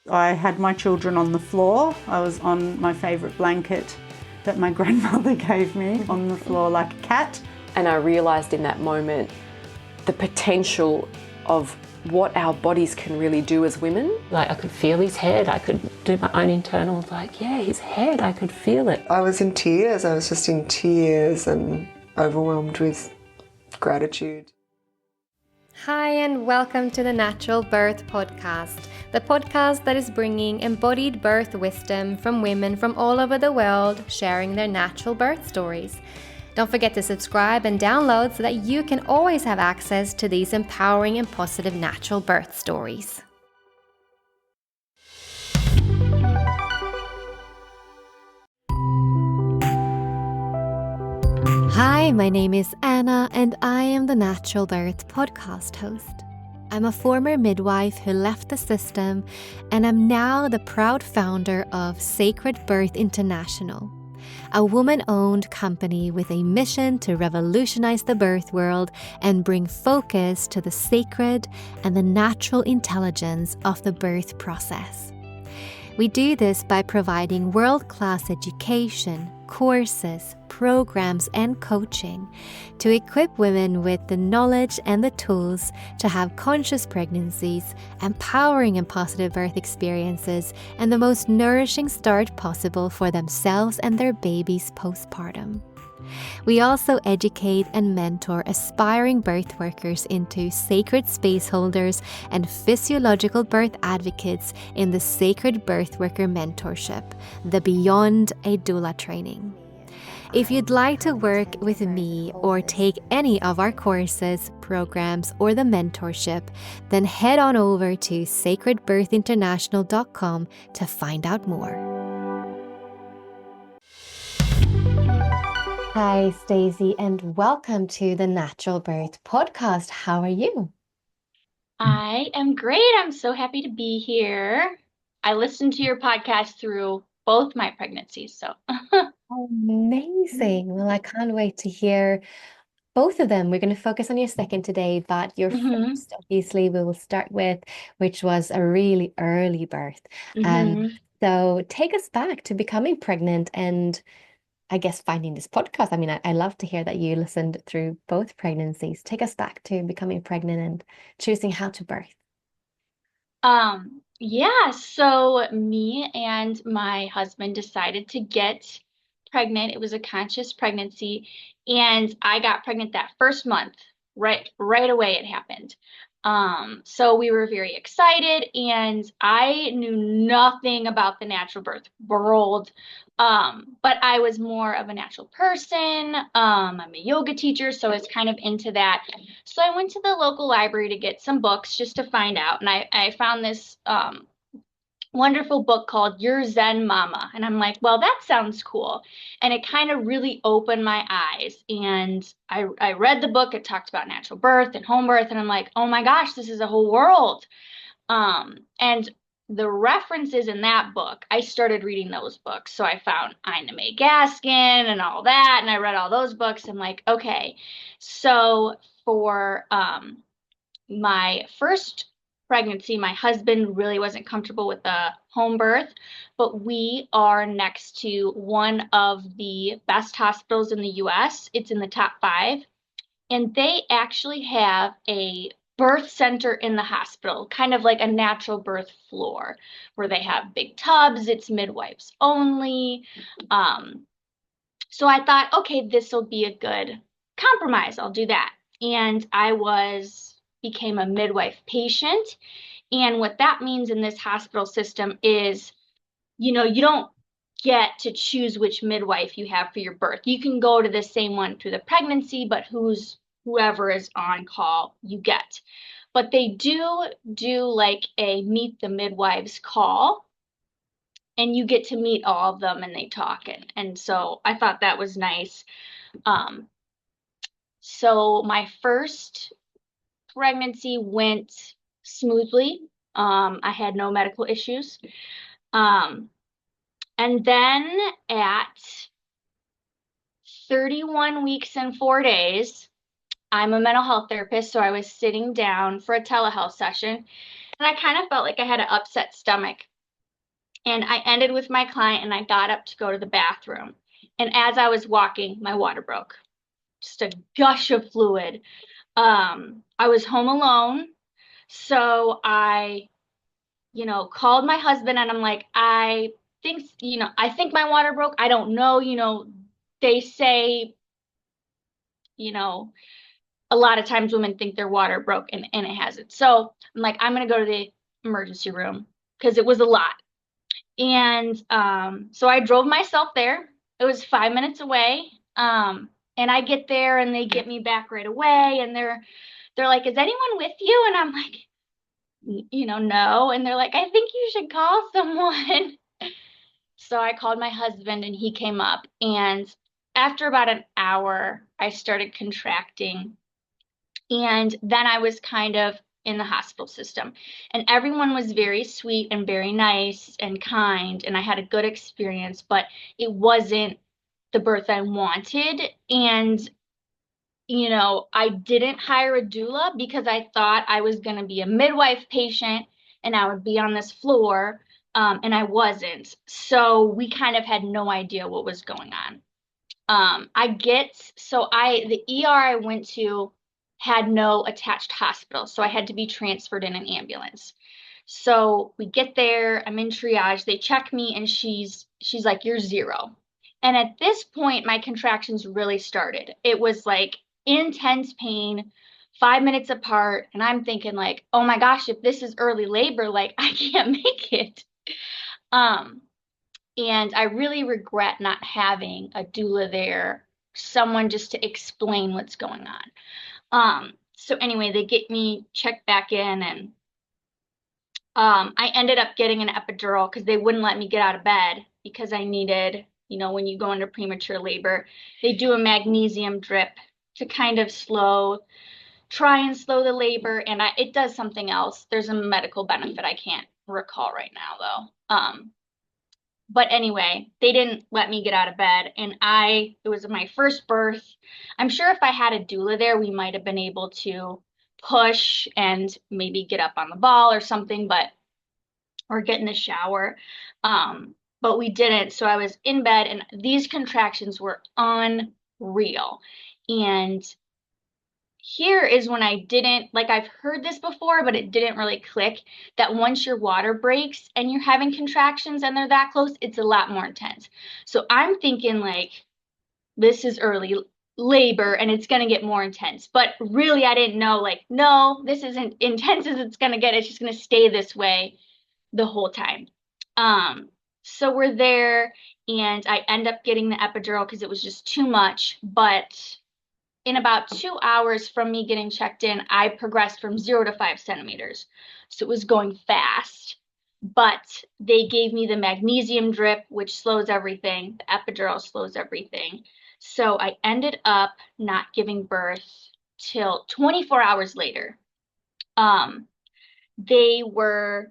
I had my children on the floor. I was on my favourite blanket that my grandmother gave me on the floor like a cat. And I realised in that moment the potential of what our bodies can really do as women. Like I could feel his head, I could do my own internal, like, yeah, his head, I could feel it. I was in tears, I was just in tears and overwhelmed with gratitude. Hi and welcome to the Natural Birth Podcast, the podcast that is bringing embodied birth wisdom from women from all over the world sharing their natural birth stories. Don't forget to subscribe and download so that you can always have access to these empowering and positive natural birth stories. Hi, my name is Anna and I am the Natural Birth Podcast host. I'm a former midwife who left the system and I'm now the proud founder of Sacred Birth International, a woman-owned company with a mission to revolutionize the birth world and bring focus to the sacred and the natural intelligence of the birth process. We do this by providing world-class education, courses, programs, and coaching to equip women with the knowledge and the tools to have conscious pregnancies, empowering and positive birth experiences, and the most nourishing start possible for themselves and their babies postpartum. We also educate and mentor aspiring birth workers into sacred space holders and physiological birth advocates in the Sacred Birth Worker Mentorship, the Beyond a Doula training. If you'd like to work with me or take any of our courses, programs, or the mentorship, then head on over to sacredbirthinternational.com to find out more. Hi, Stacey, and welcome to the Natural Birth Podcast. How are you? I am great. I'm so happy to be here. I listened to your podcast through both my pregnancies, so. Amazing. Well, I can't wait to hear both of them. We're going to focus on your second today, but your first, obviously, we will start with, which was a really early birth. So take us back to becoming pregnant and I guess finding this podcast. I mean, I love to hear that you listened through both pregnancies. Take us back to becoming pregnant and choosing how to birth. Yeah, so me and my husband decided to get pregnant. It was a conscious pregnancy, and I got pregnant that first month. Right away it happened. So we were very excited, and I knew nothing about the natural birth world. But I was more of a natural person. I'm a yoga teacher, so I was kind of into that. So I went to the local library to get some books just to find out. And I found this wonderful book called Your Zen Mama. And I'm like, well, that sounds cool. And it kind of really opened my eyes. And I read the book. It talked about natural birth and home birth. And I'm like, oh my gosh, this is a whole world. And the references in that book, I started reading those books. So I found Ina May Gaskin and all that. And I read all those books. I'm like, okay. So for my first pregnancy, my husband really wasn't comfortable with the home birth, but we are next to one of the best hospitals in the US. It's in the top 5. And they actually have a birth center in the hospital, kind of like a natural birth floor where they have big tubs. It's midwives only. So I thought, okay, this will be a good compromise. I'll do that. And I became a midwife patient. And what that means in this hospital system is, you don't get to choose which midwife you have for your birth. You can go to the same one through the pregnancy, but whoever is on call, you get. But they do like a meet the midwives call, and you get to meet all of them and they talk. And so I thought that was nice. So my first pregnancy went smoothly. I had no medical issues. And then at 31 weeks and 4 days, I'm a mental health therapist, so I was sitting down for a telehealth session, and I kind of felt like I had an upset stomach. And I ended with my client and I got up to go to the bathroom. And as I was walking, my water broke. Just a gush of fluid. I was home alone. So I, called my husband and I'm like, I think my water broke. I don't know, they say, you know, a lot of times women think their water broke and it hasn't. So I'm like, I'm gonna go to the emergency room because it was a lot. And so I drove myself there. It was 5 minutes away. And I get there and they get me back right away. And they're like, is anyone with you? And I'm like, no. And they're like, I think you should call someone. So I called my husband and he came up. And after about an hour, I started contracting. And then I was kind of in the hospital system. And everyone was very sweet and very nice and kind. And I had a good experience, but it wasn't the birth I wanted. And, I didn't hire a doula because I thought I was going to be a midwife patient and I would be on this floor. And I wasn't. So we kind of had no idea what was going on. The ER I went to had no attached hospital, so I had to be transferred in an ambulance. So we get there, I'm in triage, they check me and she's like, you're 0. And at this point, my contractions really started. It was like intense pain, 5 minutes apart, and I'm thinking like, oh my gosh, if this is early labor, like I can't make it. And I really regret not having a doula there, someone just to explain what's going on. So anyway, they get me checked back in and I ended up getting an epidural because they wouldn't let me get out of bed because I needed, when you go into premature labor, they do a magnesium drip to kind of try and slow the labor. And it does something else. There's a medical benefit I can't recall right now though. But anyway, they didn't let me get out of bed and it was my first birth. I'm sure if I had a doula there, we might have been able to push and maybe get up on the ball or something, or get in the shower. But we didn't. So I was in bed and these contractions were unreal. And here is when I didn't, like I've heard this before, but it didn't really click that once your water breaks and you're having contractions and they're that close, it's a lot more intense. So I'm thinking like, this is early labor and it's going to get more intense. But really, I didn't know like, no, this isn't intense as it's going to get. It's just going to stay this way the whole time. So we're there and I end up getting the epidural because it was just too much. But in about 2 hours from me getting checked in, I progressed from 0 to 5 centimeters. So it was going fast, but they gave me the magnesium drip, which slows everything. The epidural slows everything. So I ended up not giving birth till 24 hours later. They were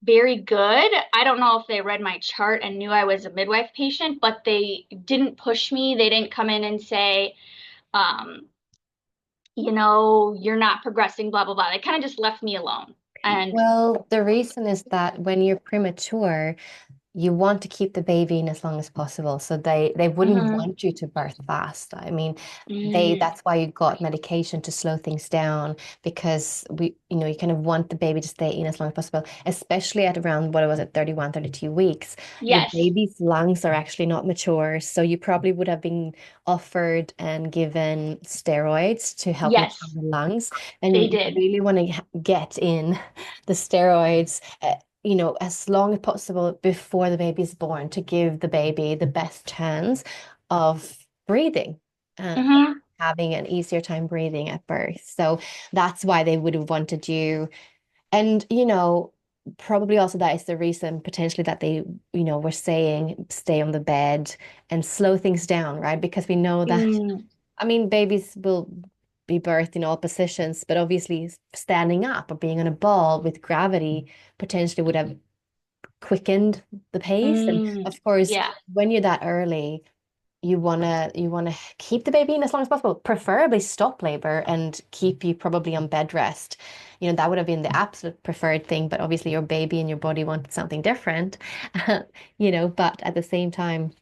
very good. I don't know if they read my chart and knew I was a midwife patient, but they didn't push me. They didn't come in and say, you're not progressing, blah, blah, blah. They kind of just left me alone. And Well, the reason is that when you're premature, you want to keep the baby in as long as possible. So they wouldn't want you to birth fast. I mean, that's why you got medication to slow things down because you kind of want the baby to stay in as long as possible, especially at around, what was it, 31, 32 weeks. yes, Your baby's lungs are actually not mature. So you probably would have been offered and given steroids to help yes, mature the lungs. And they you did. really want to get in the steroids as long as possible before the baby is born to give the baby the best chance of breathing and having an easier time breathing at birth. So that's why they would have wanted you. And, probably also that is the reason potentially that they, were saying stay on the bed and slow things down, right? Because we know that, I mean, babies will be birthed in all positions, but obviously standing up or being on a ball with gravity potentially would have quickened the pace. And of course, Yeah. when you're that early, you wanna keep the baby in as long as possible, preferably stop labor and keep you probably on bed rest. That would have been the absolute preferred thing, but obviously your baby and your body wanted something different. But at the same time,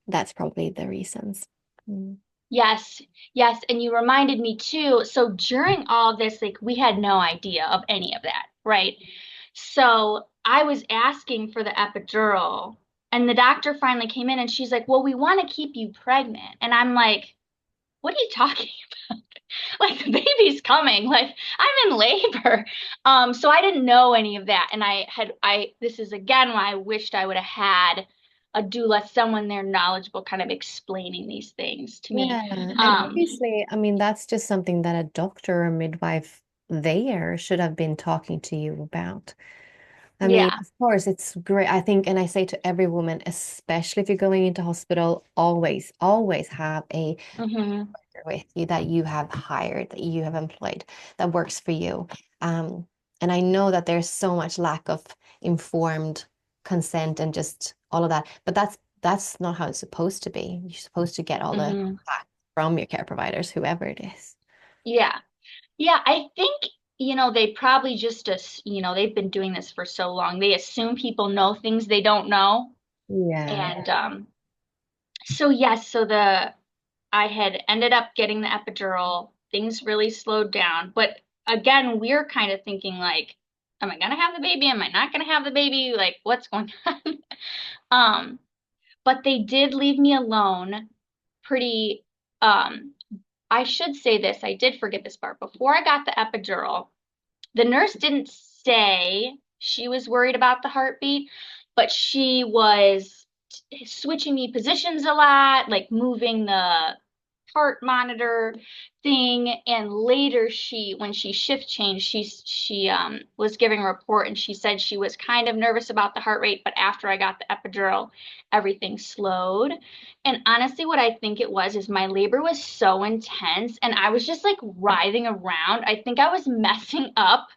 that's probably the reasons. Mm. Yes, yes. And you reminded me too. So during all this, like we had no idea of any of that, right? So I was asking for the epidural, and the doctor finally came in and she's like, well, we want to keep you pregnant. And I'm like, what are you talking about? Like the baby's coming, like I'm in labor. So I didn't know any of that. And this is again why I wished I would have had a doula, someone there knowledgeable, kind of explaining these things to me. Yeah, and obviously, I mean, that's just something that a doctor or midwife there should have been talking to you about. I mean, Yeah. of course, it's great. I think, and I say to every woman, especially if you're going into hospital, always, always have a Hmm. worker with you that you have hired, that you have employed, that works for you. And I know that there's so much lack of informed consent and just all of that, but that's not how it's supposed to be. You're supposed to get all the Hmm. facts from your care providers, whoever it is. Yeah. Yeah. I think, they probably just, they've been doing this for so long. They assume people know things they don't know. Yeah. And so yes, I had ended up getting the epidural. Things really slowed down. But again, we're kind of thinking like, am I gonna have the baby? Am I not gonna have the baby? Like, what's going on? Um, but they did leave me alone pretty, I should say this, I did forget this part. Before I got the epidural, the nurse didn't say she was worried about the heartbeat, but she was switching me positions a lot, like moving the heart monitor thing. And later when she shift changed, she was giving a report and she said she was kind of nervous about the heart rate, but after I got the epidural, everything slowed. And honestly, what I think it was is my labor was so intense and I was just like writhing around. I think I was messing up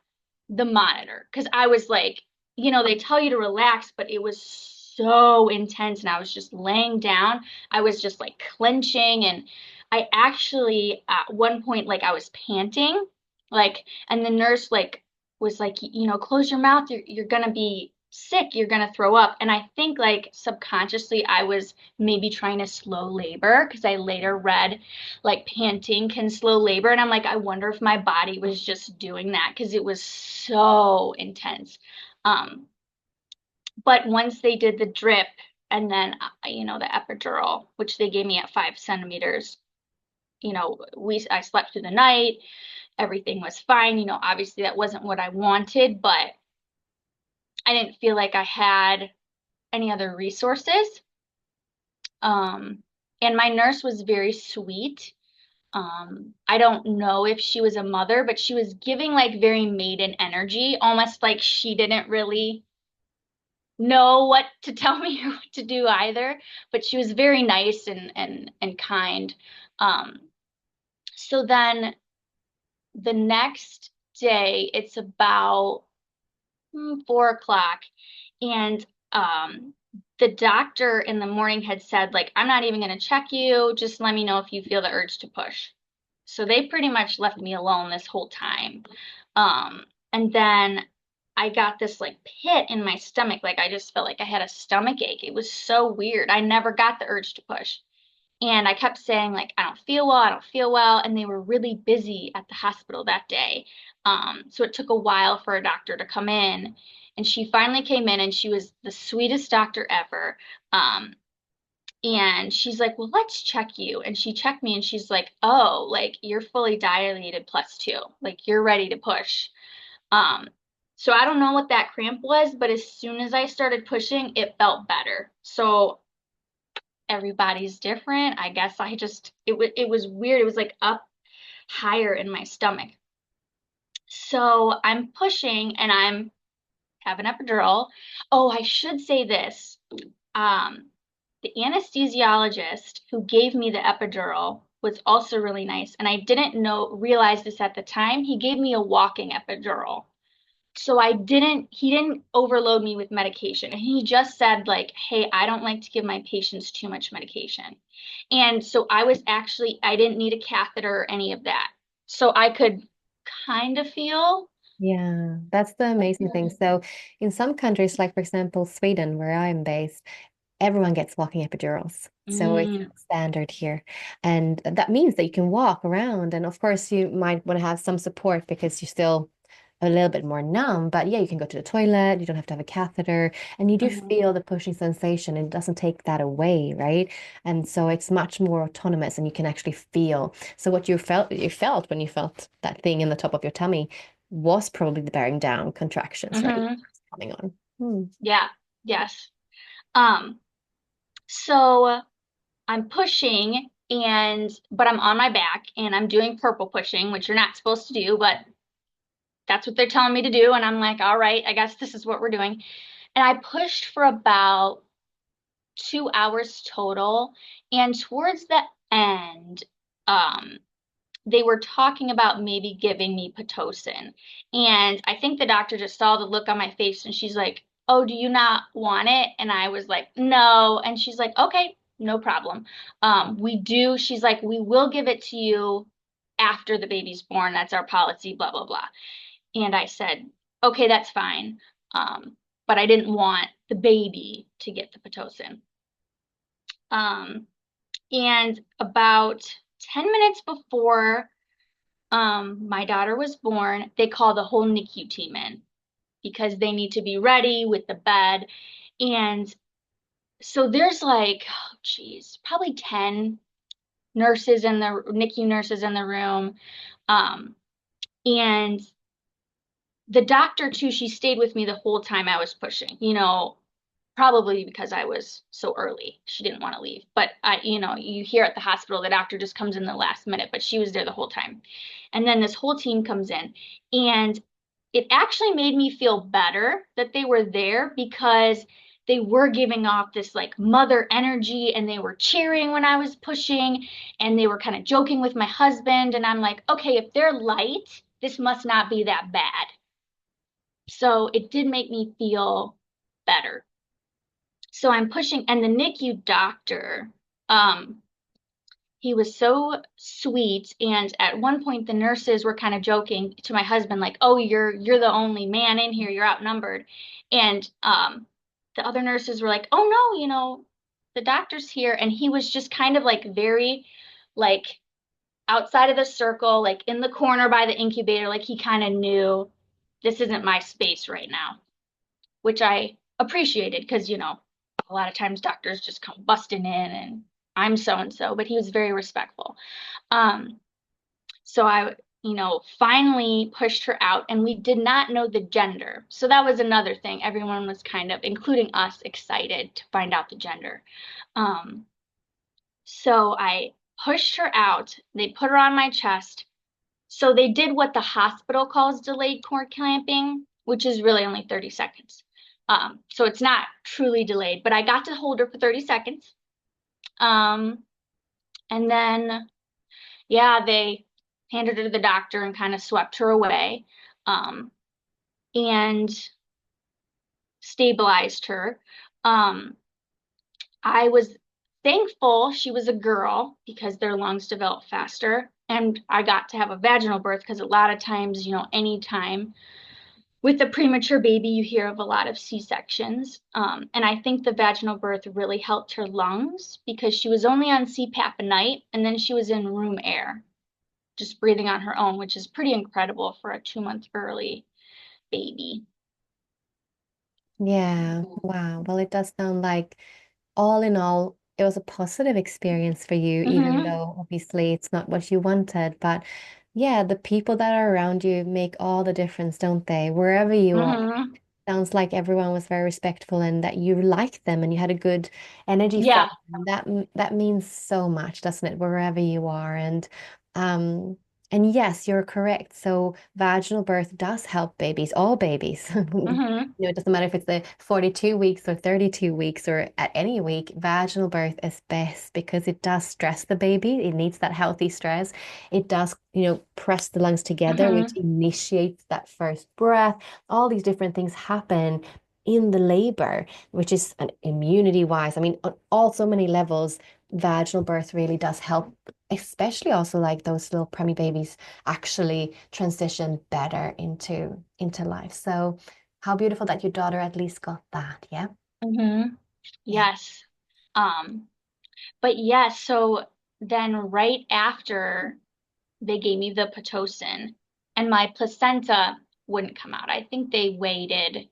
the monitor because I was like, they tell you to relax, but it was so intense and I was just laying down. I was just like clenching, and I actually at one point like I was panting, like, and the nurse like was like, close your mouth, you're gonna be sick, you're gonna throw up. And I think like subconsciously I was maybe trying to slow labor because I later read like panting can slow labor. And I'm like, I wonder if my body was just doing that because it was so intense. Um, but once they did the drip and then, the epidural, which they gave me at 5 centimeters, I slept through the night. Everything was fine. Obviously that wasn't what I wanted, but I didn't feel like I had any other resources. And my nurse was very sweet. I don't know if she was a mother, but she was giving like very maiden energy, almost like she didn't really know what to tell me or what to do either. But she was very nice and kind. Um, so then the next day, it's about 4 o'clock, and the doctor in the morning had said, like, I'm not even going to check you. Just let me know if you feel the urge to push. So they pretty much left me alone this whole time. And then I got this like pit in my stomach. Like I just felt like I had a stomach ache. It was so weird. I never got the urge to push. And I kept saying, like, I don't feel well, I don't feel well. And they were really busy at the hospital that day. So it took a while for a doctor to come in. And she finally came in and she was the sweetest doctor ever. And she's like, well, let's check you. And she checked me and she's like, oh, like you're fully dilated +2. Like you're ready to push. So I don't know what that cramp was, but as soon as I started pushing, it felt better. So everybody's different. I guess it was weird. It was like up higher in my stomach. So I'm pushing and I'm having epidural. Oh, I should say this. The anesthesiologist who gave me the epidural was also really nice. And I didn't realize this at the time. He gave me a walking epidural So he didn't overload me with medication. He just said like, hey, I don't like to give my patients too much medication. And so I didn't need a catheter or any of that. So I could kind of feel. Yeah, that's the amazing thing. So in some countries, like for example, Sweden, where I'm based, everyone gets walking epidurals. So it's Mm, standard here. And that means that you can walk around. And of course, you might want to have some support because you're still a little bit more numb. But yeah, you can go to the toilet. You don't have to have a catheter. And you do mhm, feel the pushing sensation. And it doesn't take that away, right? And so it's much more autonomous and you can actually feel. So what you felt when you felt that thing in the top of your tummy was probably the bearing down contractions, right? mhm. Coming on. Hmm. Yeah, yes. Um, so I'm pushing but I'm on my back and I'm doing purple pushing, which you're not supposed to do, but that's what they're telling me to do. And I'm like, all right, I guess this is what we're doing. And I pushed for about 2 hours total. And towards the end, um, they were talking about maybe giving me Pitocin. And I think the doctor just saw the look on my face and she's like, oh, do you not want it? And I was like, no. And she's like, okay, no problem. She's like, we will give it to you after the baby's born. That's our policy, blah, blah, blah. And I said, okay, that's fine. But I didn't want the baby to get the Pitocin. Um, and about 10 minutes before my daughter was born, they call the whole NICU team in because they need to be ready with the bed. And so there's like, oh, geez, probably 10 NICU nurses in the room. And the doctor too, she stayed with me the whole time I was pushing, probably because I was so early. She didn't want to leave. But you hear at the hospital, the doctor just comes in the last minute, but she was there the whole time. And then this whole team comes in. And it actually made me feel better that they were there because they were giving off this like mother energy and they were cheering when I was pushing and they were kind of joking with my husband. And I'm like, okay, if they're light, this must not be that bad. So it did make me feel better. So I'm pushing, and the NICU doctor, he was so sweet. And at one point, the nurses were kind of joking to my husband, like, "Oh, you're the only man in here. You're outnumbered." And the other nurses were like, "Oh no, the doctor's here." And he was just kind of like very, like outside of the circle, like in the corner by the incubator, like he kind of knew this isn't my space right now, which I appreciated because, a lot of times doctors just come busting in and I'm so and so, but he was very respectful. So I, finally pushed her out and we did not know the gender. So that was another thing. Everyone was kind of, including us, excited to find out the gender. So I pushed her out. They put her on my chest. So they did what the hospital calls delayed cord clamping, which is really only 30 seconds. So it's not truly delayed, but I got to hold her for 30 seconds. And then, yeah, they handed her to the doctor and kind of swept her away and stabilized her. I was thankful she was a girl because their lungs develop faster. And I got to have a vaginal birth because a lot of times, anytime with a premature baby, you hear of a lot of C-sections. And I think the vaginal birth really helped her lungs because she was only on CPAP a night and then she was in room air, just breathing on her own, which is pretty incredible for a 2-month early baby. Yeah, wow. Well, it does sound like all in all, it was a positive experience for you, even Mm-hmm. though obviously it's not what you wanted. But yeah, the people that are around you make all the difference, don't they? Wherever you are. Mm-hmm. Sounds like everyone was very respectful and that you liked them and you had a good energy from Yeah. them. That means so much, doesn't it? Wherever you are. And um And yes, you're correct. So vaginal birth does help babies, all babies. Mm-hmm. It doesn't matter if it's the 42 weeks or 32 weeks or at any week, vaginal birth is best because it does stress the baby. It needs that healthy stress. It does, press the lungs together, which Mm-hmm. initiates that first breath. All these different things happen in the labor, which is an immunity wise. I mean, on all so many levels, vaginal birth really does help, especially also like those little preemie babies actually transition better into life. So how beautiful that your daughter at least got that, yeah? Mm-hmm. Yeah. Yes. Um, but yes, so then right after they gave me the Pitocin and my placenta wouldn't come out. I think they waited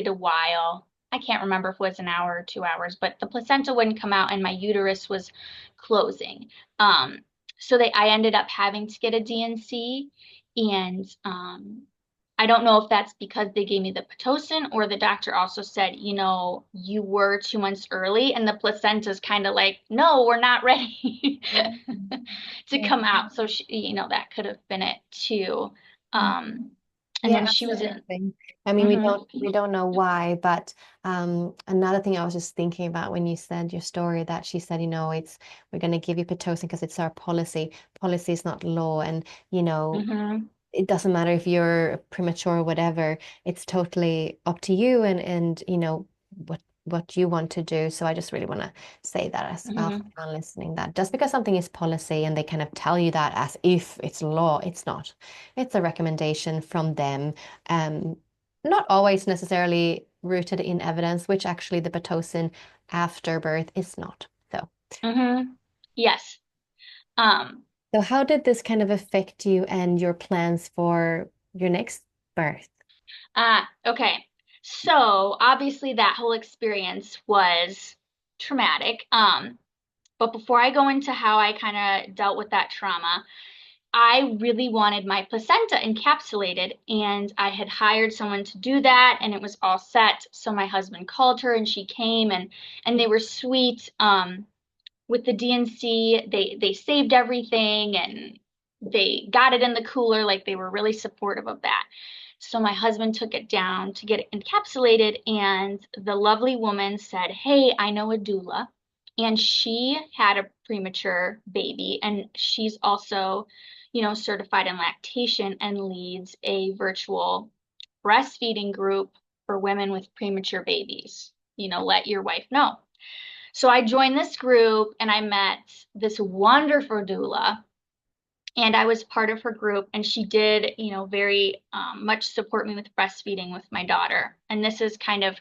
a while. I can't remember if it was an hour or 2 hours, but the placenta wouldn't come out and my uterus was closing. Um, so I ended up having to get a DNC, and I don't know if that's because they gave me the Pitocin or the doctor also said, you were 2 months early, and the placenta's kind of like, no, we're not ready to Yeah. come out. So that could have been it too. Um, and Yeah, then she was in. absolutely. I mean, we Mhm. don't know why, but another thing I was just thinking about when you said your story that she said, it's we're going to give you Pitocin because it's our policy. Policy is not law, and Mhm. it doesn't matter if you're premature or whatever. It's totally up to you and what you want to do. So I just really want to say that as well for Mhm. anyone listening, that just because something is policy and they kind of tell you that as if it's law, it's not. It's a recommendation from them. Um, Not always necessarily rooted in evidence, which actually the Pitocin after birth is not. So, Mhm. Yes. Um, so how did this kind of affect you and your plans for your next birth? okay. So obviously that whole experience was traumatic. But before I go into how I kind of dealt with that trauma, I really wanted my placenta encapsulated, and I had hired someone to do that, and it was all set. So my husband called her, and she came, and they were sweet. With the DNC, they saved everything, and they got it in the cooler. Like, they were really supportive of that. So my husband took it down to get it encapsulated, and the lovely woman said, "Hey, I know a doula." And she had a premature baby, and she's also, certified in lactation and leads a virtual breastfeeding group for women with premature babies. Let your wife know. So I joined this group and I met this wonderful doula, and I was part of her group, and she did, very much support me with breastfeeding with my daughter. And this is kind of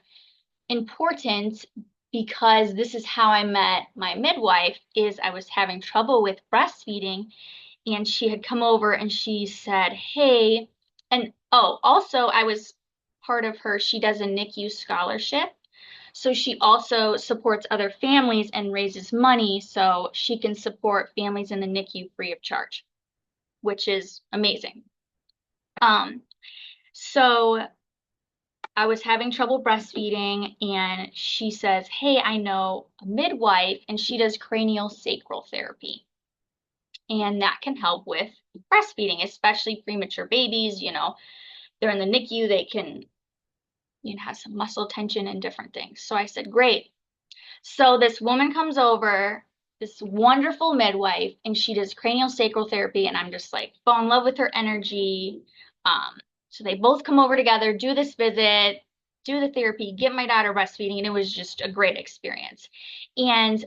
important because this is how I met my midwife. Is I was having trouble with breastfeeding, and she had come over and she said, "Hey," and oh, also I was part of her. She does a NICU scholarship. So she also supports other families and raises money so she can support families in the NICU free of charge, which is amazing. Um, so I was having trouble breastfeeding, and she says, "Hey, I know a midwife, and she does cranial sacral therapy. And that can help with breastfeeding, especially premature babies. They're in the NICU, they can, have some muscle tension and different things." So I said, "Great." So this woman comes over, this wonderful midwife, and she does cranial sacral therapy, and I'm just like fall in love with her energy. So they both come over together, do this visit, do the therapy, get my daughter breastfeeding, and it was just a great experience. And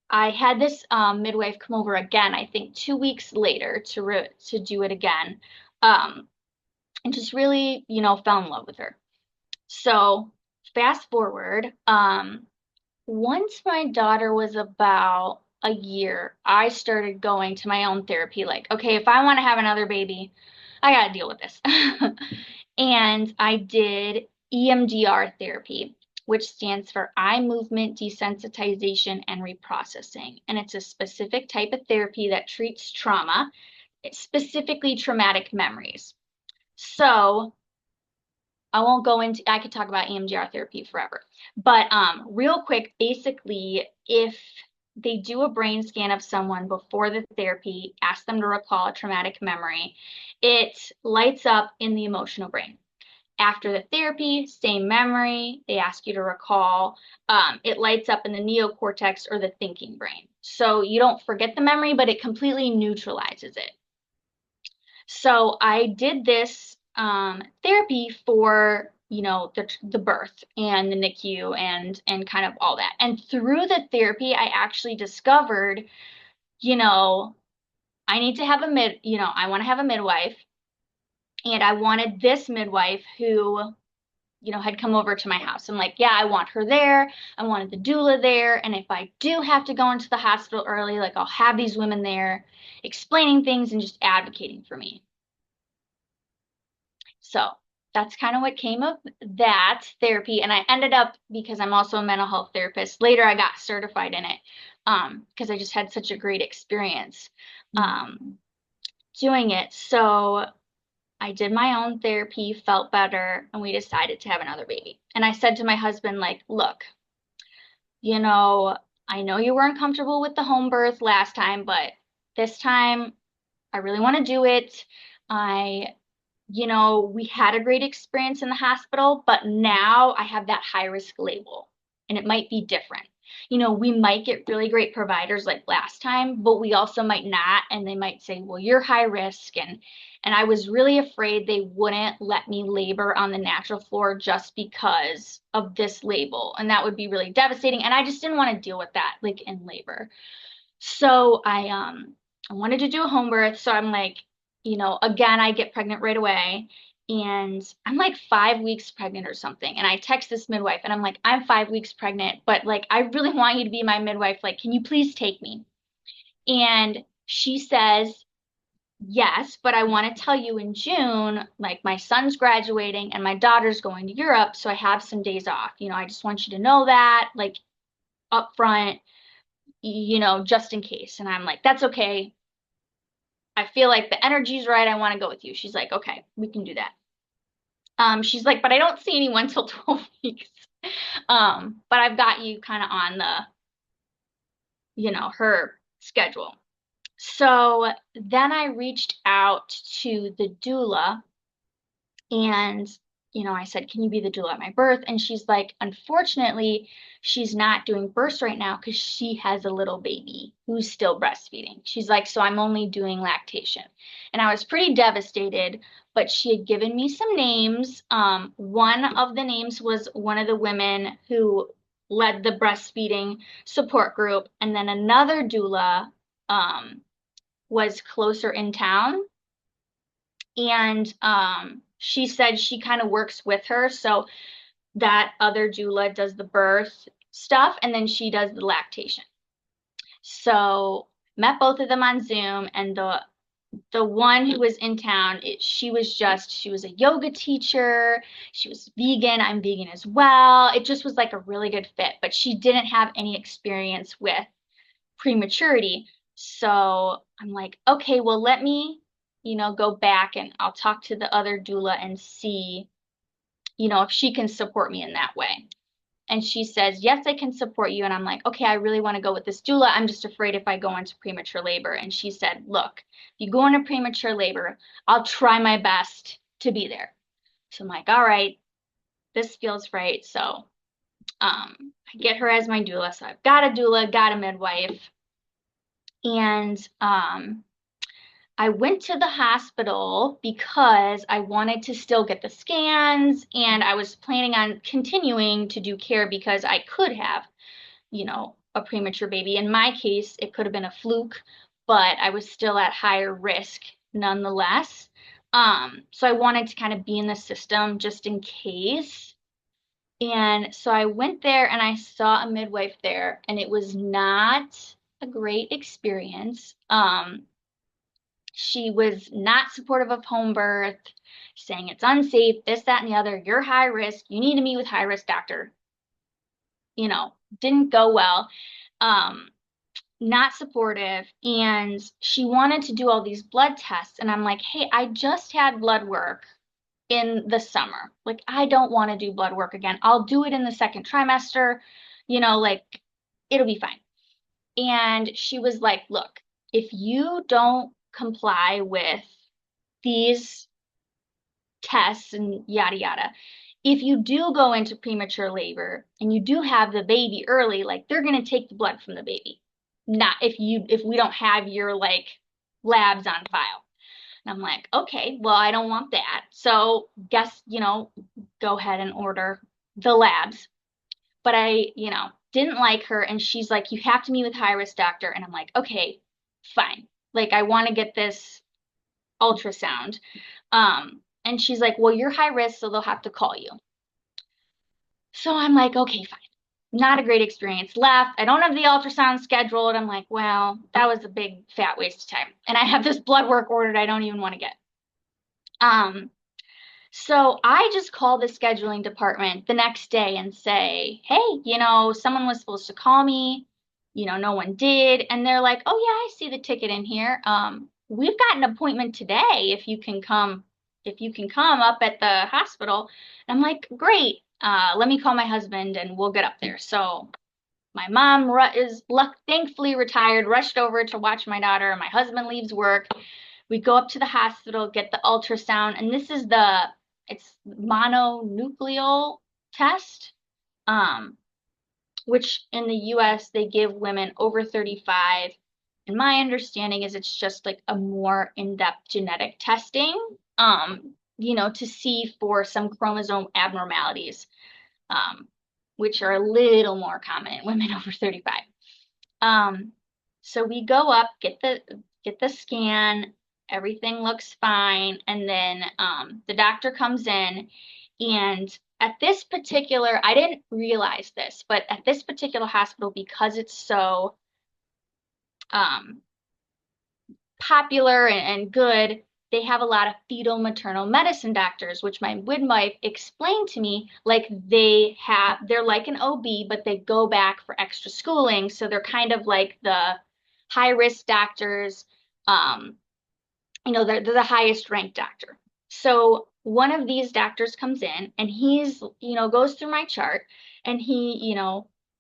I had this midwife come over again, I think 2 weeks later to do it again, um, and just really, fell in love with her. So fast forward, once my daughter was about a year, I started going to my own therapy. Like, okay, if I want to have another baby, I got to deal with this. And I did EMDR therapy, which stands for eye movement desensitization and reprocessing. And it's a specific type of therapy that treats trauma, specifically traumatic memories. So I won't go into, I could talk about EMDR therapy forever. But real quick, basically, if they do a brain scan of someone before the therapy, ask them to recall a traumatic memory. It lights up in the emotional brain. After the therapy, same memory, they ask you to recall. It lights up in the neocortex or the thinking brain. So you don't forget the memory, but it completely neutralizes it. So I did this therapy for, the birth and the NICU and kind of all that. And through the therapy, I actually discovered, I need to have I want to have a midwife. And I wanted this midwife who, had come over to my house. I'm like, yeah, I want her there. I wanted the doula there. And if I do have to go into the hospital early, like I'll have these women there explaining things and just advocating for me. So that's kind of what came of that therapy. And I ended up, because I'm also a mental health therapist, later I got certified in it because I just had such a great experience doing it. So I did my own therapy, felt better, and we decided to have another baby. And I said to my husband, like, look, I know you weren't comfortable with the home birth last time, but this time I really want to do it. We had a great experience in the hospital, but now I have that high risk label and it might be different. We might get really great providers like last time, but we also might not. And they might say, well, you're high risk. And I was really afraid they wouldn't let me labor on the natural floor just because of this label. And that would be really devastating. And I just didn't want to deal with that like in labor. So I wanted to do a home birth. So I'm like, again, I get pregnant right away. And I'm like 5 weeks pregnant or something. And I text this midwife and I'm like, I'm 5 weeks pregnant, but like, I really want you to be my midwife. Like, can you please take me? And she says, yes, but I want to tell you in June, like my son's graduating and my daughter's going to Europe. So I have some days off. I just want you to know that, like up front, just in case. And I'm like, that's okay. I feel like the energy's right. I want to go with you. She's like, okay, we can do that. She's like, but I don't see anyone till 12 weeks. But I've got you kind of on her schedule. So then I reached out to the doula and, I said, can you be the doula at my birth? And she's like, unfortunately, she's not doing births right now because she has a little baby who's still breastfeeding. She's like, so I'm only doing lactation. And I was pretty devastated, but she had given me some names. One of the names was one of the women who led the breastfeeding support group. And then another doula was closer in town. And she said she kind of works with her. So that other doula does the birth stuff and then she does the lactation. So met both of them on Zoom, and the one who was in town, she was a yoga teacher. She was vegan. I'm vegan as well. It just was like a really good fit, but she didn't have any experience with prematurity. So I'm like, okay, well, let me, go back and I'll talk to the other doula and see, if she can support me in that way. And she says, yes, I can support you. And I'm like, okay, I really want to go with this doula. I'm just afraid if I go into premature labor. And she said, look, if you go into premature labor, I'll try my best to be there. So I'm like, all right, this feels right. So I get her as my doula. So I've got a doula, got a midwife. And I went to the hospital because I wanted to still get the scans and I was planning on continuing to do care because I could have, a premature baby. In my case, it could have been a fluke, but I was still at higher risk nonetheless. So I wanted to kind of be in the system just in case. And so I went there and I saw a midwife there, and it was not a great experience. She was not supportive of home birth, saying it's unsafe, this, that, and the other. You're high risk. You need to meet with high risk doctor. Didn't go well. Not supportive. And she wanted to do all these blood tests. And I'm like, hey, I just had blood work in the summer. Like, I don't want to do blood work again. I'll do it in the second trimester. Like, it'll be fine. And she was like, look, if you don't comply with these tests and yada yada, if you do go into premature labor and you do have the baby early, like they're going to take the blood from the baby. Not if we don't have your like labs on file. And I'm like, okay, well, I don't want that. So guess, go ahead and order the labs. But I, didn't like her. And she's like, you have to meet with high risk doctor. And I'm like, okay, fine. Like, I want to get this ultrasound. And she's like, well, you're high risk, so they'll have to call you. So I'm like, okay, fine. Not a great experience. Left. I don't have the ultrasound scheduled. I'm like, well, that was a big fat waste of time. And I have this blood work ordered I don't even want to get. So I just call the scheduling department the next day and say, hey, someone was supposed to call me, no one did. And they're like, oh yeah, I see the ticket in here. We've got an appointment today if you can come up at the hospital. And I'm like, great. Let me call my husband and we'll get up there. So my mom is thankfully retired, rushed over to watch my daughter. My husband leaves work. We go up to the hospital, get the ultrasound, and this is it's mononucleal test, which in the US they give women over 35. And my understanding is it's just like a more in-depth genetic testing, to see for some chromosome abnormalities, which are a little more common in women over 35. So we go up, get the scan, everything looks fine, and then the doctor comes in, and at this particular, I didn't realize this, but at this particular hospital, because it's so popular and good, they have a lot of fetal maternal medicine doctors, which my midwife explained to me, like they're like an OB, but they go back for extra schooling. So they're kind of like the high risk doctors. They're the highest ranked doctor. So one of these doctors comes in and he's, goes through my chart and he,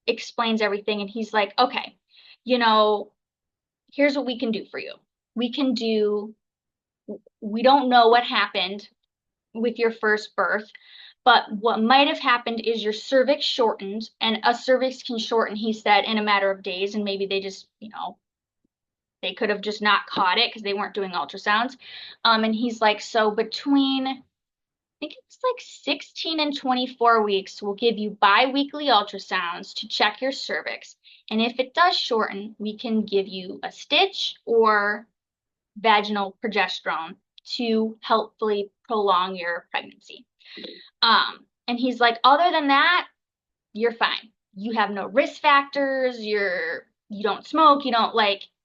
explains everything. And he's like, okay, here's what we can do for you. We don't know what happened with your first birth, but what might have happened is your cervix shortened, and a cervix can shorten, he said, in a matter of days, and maybe they just, they could have just not caught it because they weren't doing ultrasounds. And he's like, so between, I think it's like 16 and 24 weeks, we'll give you bi-weekly ultrasounds to check your cervix. And if it does shorten, we can give you a stitch or vaginal progesterone to helpfully prolong your pregnancy. And he's like, other than that, you're fine. You have no risk factors. You don't smoke. You don't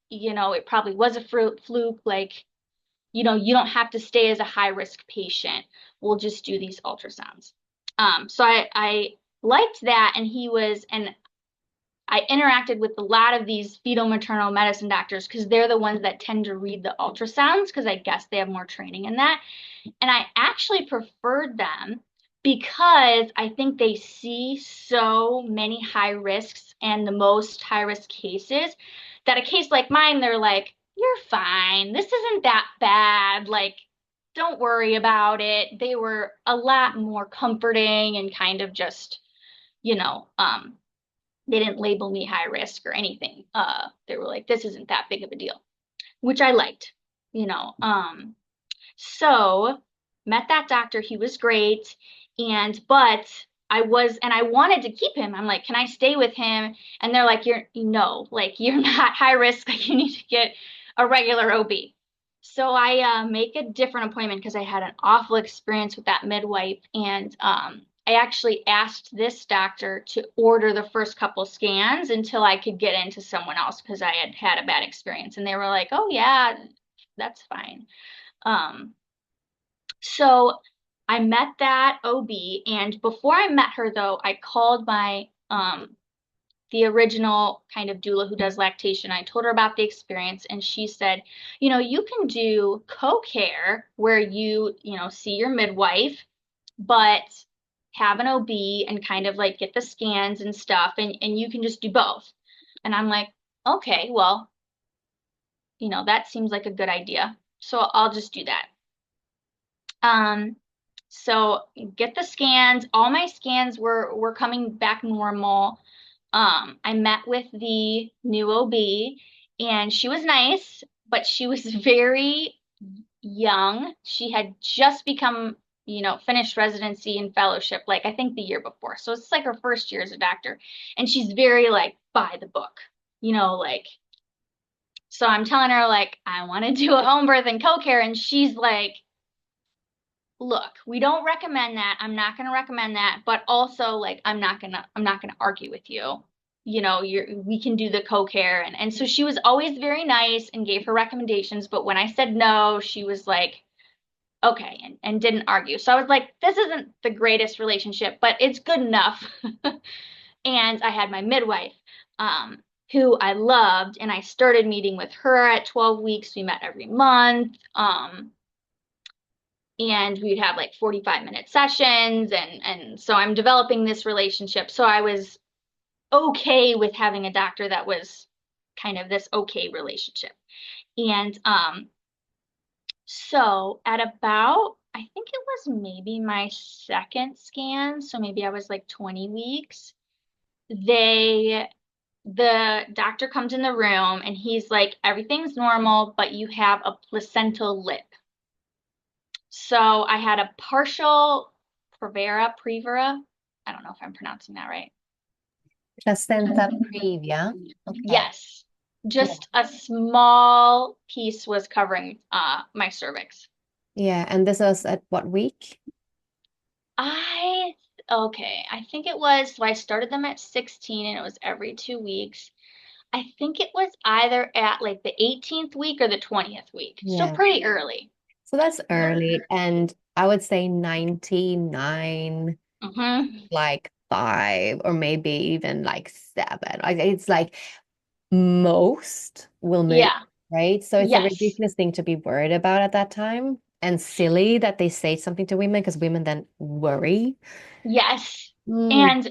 it probably was a fluke. You don't have to stay as a high risk patient. We'll just do these ultrasounds. So I liked that. And I interacted with a lot of these fetal maternal medicine doctors because they're the ones that tend to read the ultrasounds because I guess they have more training in that. And I actually preferred them because I think they see so many high risks and the most high risk cases that a case like mine, they're like, you're fine. This isn't that bad. Like, don't worry about it. They were a lot more comforting and kind of just, they didn't label me high risk or anything. They were like, this isn't that big of a deal, which I liked, So met that doctor. He was great. But I wanted to keep him. I'm like, can I stay with him? And they're like, you're not high risk. Like, you need to get a regular OB. So I make a different appointment because I had an awful experience with that midwife. And I actually asked this doctor to order the first couple scans until I could get into someone else because I had had a bad experience. And they were like, oh yeah, that's fine. So I met that OB, and before I met her though, I called my the original kind of doula who does lactation. I told her about the experience, and she said, you can do co-care where you see your midwife, but have an OB and kind of like get the scans and stuff, and you can just do both. And I'm like, okay, well, that seems like a good idea. So I'll just do that. So get the scans. All my scans were coming back normal. I met with the new OB and she was nice, but she was very young. She had just become, finished residency and fellowship, like I think the year before. So it's like her first year as a doctor. And she's very like by the book, like, so I'm telling her like, I want to do a home birth and co-care. And she's like, look, we don't recommend that. I'm not going to recommend that, but also like I'm not going to argue with you. We can do the co-care and so she was always very nice and gave her recommendations, but when I said no, she was like okay and didn't argue. So I was like, this isn't the greatest relationship, but it's good enough. And I had my midwife who I loved, and I started meeting with her at 12 weeks. We met every month. And we'd have like 45-minute sessions. And so I'm developing this relationship. So I was okay with having a doctor that was kind of this okay relationship. And so at about, I think it was maybe my second scan, so maybe I was like 20 weeks, the doctor comes in the room and he's like, everything's normal, but you have a placental lip. So I had a partial prevera. I don't know if I'm pronouncing that right. Placenta previa. Okay. Yes. Just a small piece was covering my cervix. Yeah, and this was at what week? I think it was, so I started them at 16 and it was every 2 weeks. I think it was either at like the 18th week or the 20th week. Yeah. So pretty early. So that's early, and I would say 99, like 5, or maybe even like 7. It's like most will move, Yeah. right? So it's a Yes. ridiculous thing to be worried about at that time, and silly that they say something to women because women then worry. Yes. And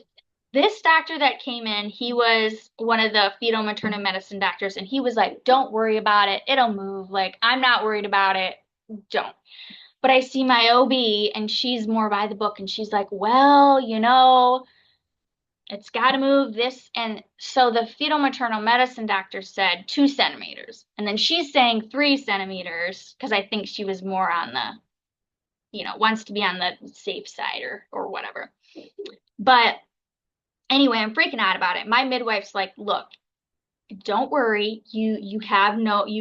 this doctor that came in, he was one of the fetal maternal medicine doctors, and he was like, don't worry about it. It'll move. Like, I'm not worried about it. Don't. But I see my OB and she's more by the book and she's like, well, it's got to move this. And so the fetal maternal medicine doctor said 2 centimeters. And then she's saying 3 centimeters because I think she was more on the, wants to be on the safe side or whatever. But anyway, I'm freaking out about it. My midwife's like, look, don't worry. You've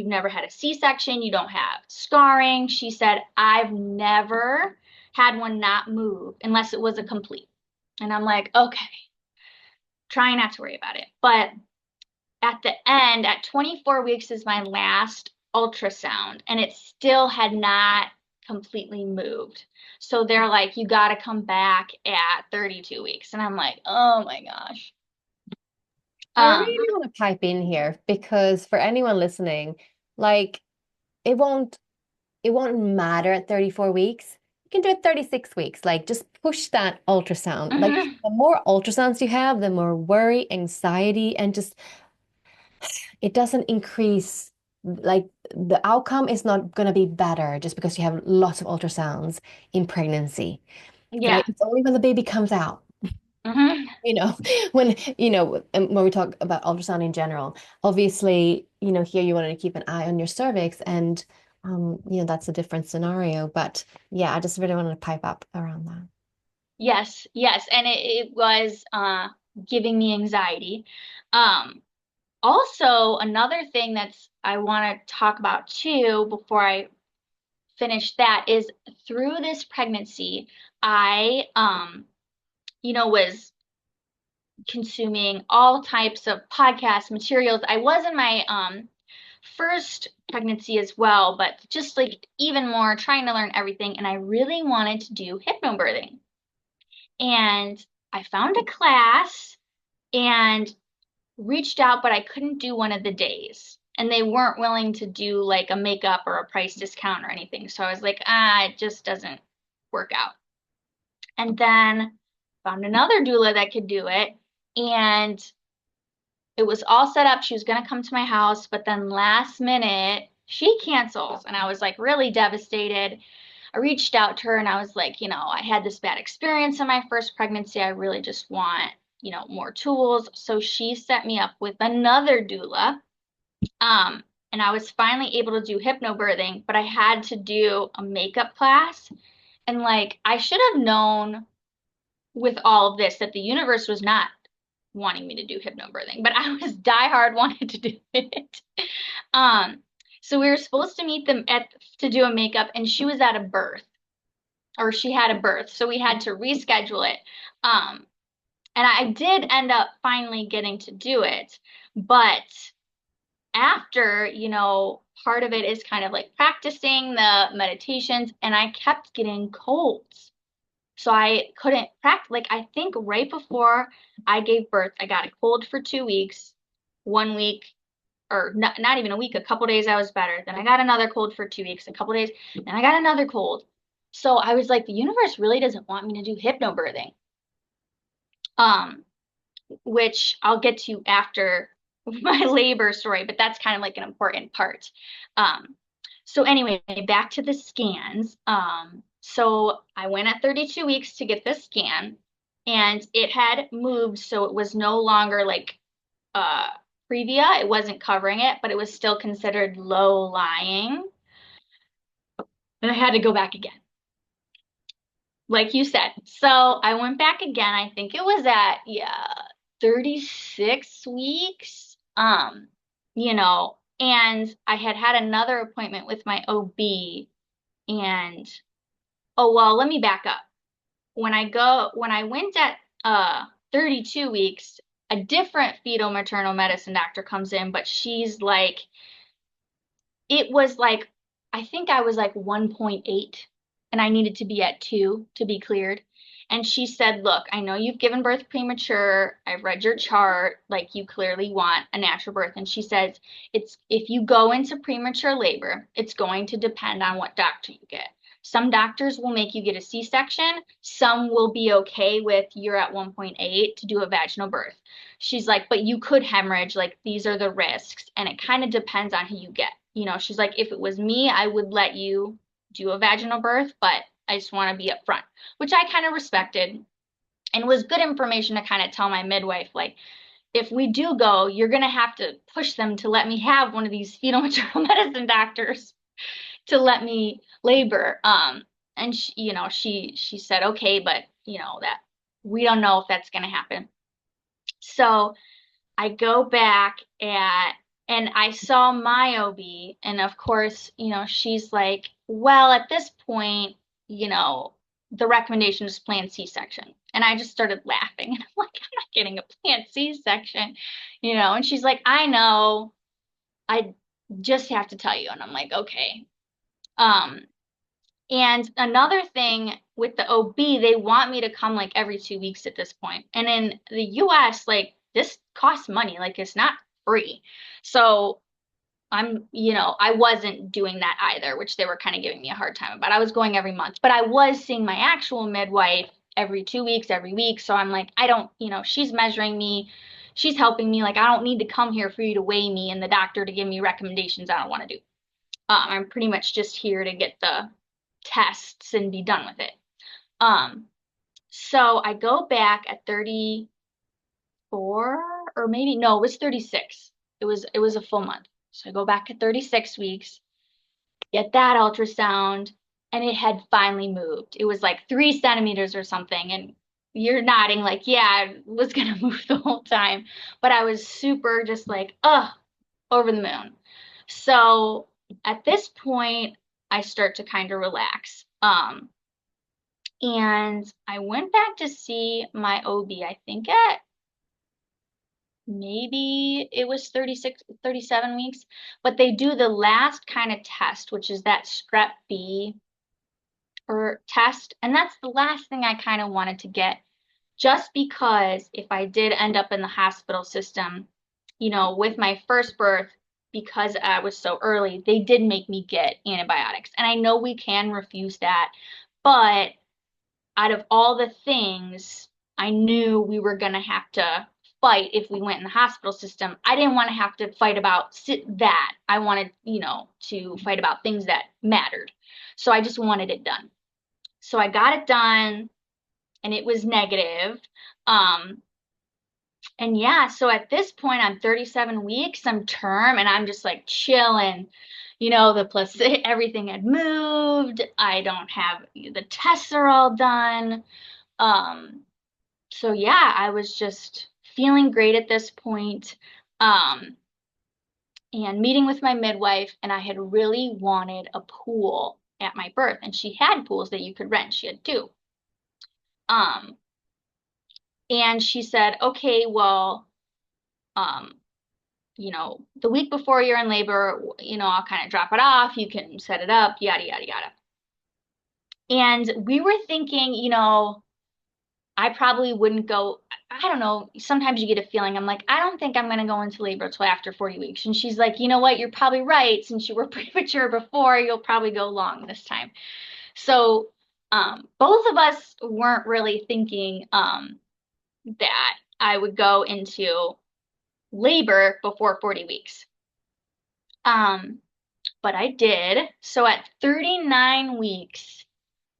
never had a C-section. You don't have scarring. She said, I've never had one not move unless it was a complete. And I'm like, okay, trying not to worry about it. But at the end, at 24 weeks is my last ultrasound, and it still had not completely moved. So they're like, you got to come back at 32 weeks. And I'm like, oh my gosh. I really want to pipe in here because for anyone listening, like it won't matter at 34 weeks. You can do it 36 weeks. Like just push that ultrasound. Like the more ultrasounds you have, the more worry, anxiety, and just it doesn't increase. Like the outcome is not going to be better just because you have lots of ultrasounds in pregnancy. Yeah. Right? It's only when the baby comes out. When we talk about ultrasound in general, obviously, here you want to keep an eye on your cervix and, that's a different scenario. But yeah, I just really wanted to pipe up around that. Yes, yes. And it was giving me anxiety. Also, another thing I want to talk about too before I finish that is through this pregnancy, I was consuming all types of podcast materials. I was in my first pregnancy as well, but just like even more trying to learn everything. And I really wanted to do hypnobirthing. And I found a class and reached out, but I couldn't do one of the days. And they weren't willing to do like a makeup or a price discount or anything. So I was like, it just doesn't work out. And then found another doula that could do it. And it was all set up. She was going to come to my house, but then last minute she cancels. And I was like really devastated. I reached out to her and I was like, I had this bad experience in my first pregnancy. I really just want, more tools. So she set me up with another doula. And I was finally able to do hypnobirthing, but I had to do a makeup class. And like, I should have known with all of this that the universe was not wanting me to do hypnobirthing, but I was diehard wanted to do it. So we were supposed to meet them to do a makeup, and she was at a birth, or she had a birth, so we had to reschedule it. And I did end up finally getting to do it, but after, part of it is kind of like practicing the meditations, and I kept getting colds. So I couldn't practice. Like, I think right before I gave birth, I got a cold for 2 weeks. 1 week, or not even a week, a couple days I was better. Then I got another cold for 2 weeks, a couple days, then I got another cold. So I was like, the universe really doesn't want me to do hypnobirthing. Which I'll get to after my labor story, but that's kind of like an important part. So anyway, back to the scans. So I went at 32 weeks to get the scan, and it had moved, so it was no longer like previa. It wasn't covering it, but it was still considered low lying. And I had to go back again, like you said. So I went back again. I think it was at 36 weeks. And I had another appointment with my OB, and let me back up. When I went at 32 weeks, a different fetal maternal medicine doctor comes in, but she's like, it was like, I think I was like 1.8 and I needed to be at 2 to be cleared. And she said, look, I know you've given birth premature. I've read your chart. Like, you clearly want a natural birth. And she says, if you go into premature labor, it's going to depend on what doctor you get. Some doctors will make you get a C-section. Some will be okay with you're at 1.8 to do a vaginal birth. She's like, but you could hemorrhage. Like, these are the risks. And it kind of depends on who you get. She's like, if it was me, I would let you do a vaginal birth, but I just want to be upfront, which I kind of respected, and was good information to kind of tell my midwife, like, if we do go, you're going to have to push them to let me have one of these fetal maternal medicine doctors to let me labor. And she said, okay, but that we don't know if that's going to happen. So I go back and I saw my OB, and of course, she's like, well, at this point, the recommendation is planned C-section. And I just started laughing. And I'm like, I'm not getting a planned C-section, and she's like, I know, I just have to tell you. And I'm like, okay. And another thing with the OB, they want me to come like every 2 weeks at this point. And in the US, like, this costs money. Like, it's not free. So I wasn't doing that either, which they were kind of giving me a hard time about. I was going every month, but I was seeing my actual midwife every 2 weeks, every week. So I'm like, I don't, she's measuring me, she's helping me. Like, I don't need to come here for you to weigh me and the doctor to give me recommendations I don't want to do. I'm pretty much just here to get the tests and be done with it. So I go back at 34, or maybe, no, it was 36. It was a full month. So I go back at 36 weeks, get that ultrasound, and it had finally moved. It was like 3 centimeters or something. And you're nodding like, yeah, it was going to move the whole time. But I was super just like, over the moon. So at this point, I start to kind of relax. And I went back to see my OB, I think at maybe it was 36, 37 weeks, but they do the last kind of test, which is that strep B or test. And that's the last thing I kind of wanted to get, just because if I did end up in the hospital system, with my first birth, because I was so early, they did make me get antibiotics. And I know we can refuse that, but out of all the things, I knew we were going to have to fight if we went in the hospital system. I didn't want to have to fight about that. I wanted, to fight about things that mattered. So I just wanted it done. So I got it done, and it was negative. And yeah, so at this point, I'm 37 weeks, I'm term, and I'm just like chilling. Everything had moved. I don't have, the tests are all done. So yeah, I was just feeling great at this point. And meeting with my midwife, and I had really wanted a pool at my birth, and she had pools that you could rent. She had two. And she said, okay, well, the week before you're in labor, I'll kind of drop it off. You can set it up, yada, yada, yada. And we were thinking, I probably wouldn't go. I don't know. Sometimes you get a feeling. I'm like, I don't think I'm going to go into labor till after 40 weeks. And she's like, you know what? You're probably right. Since you were premature before, you'll probably go long this time. So both of us weren't really thinking that I would go into labor before 40 weeks. But I did. So at 39 weeks,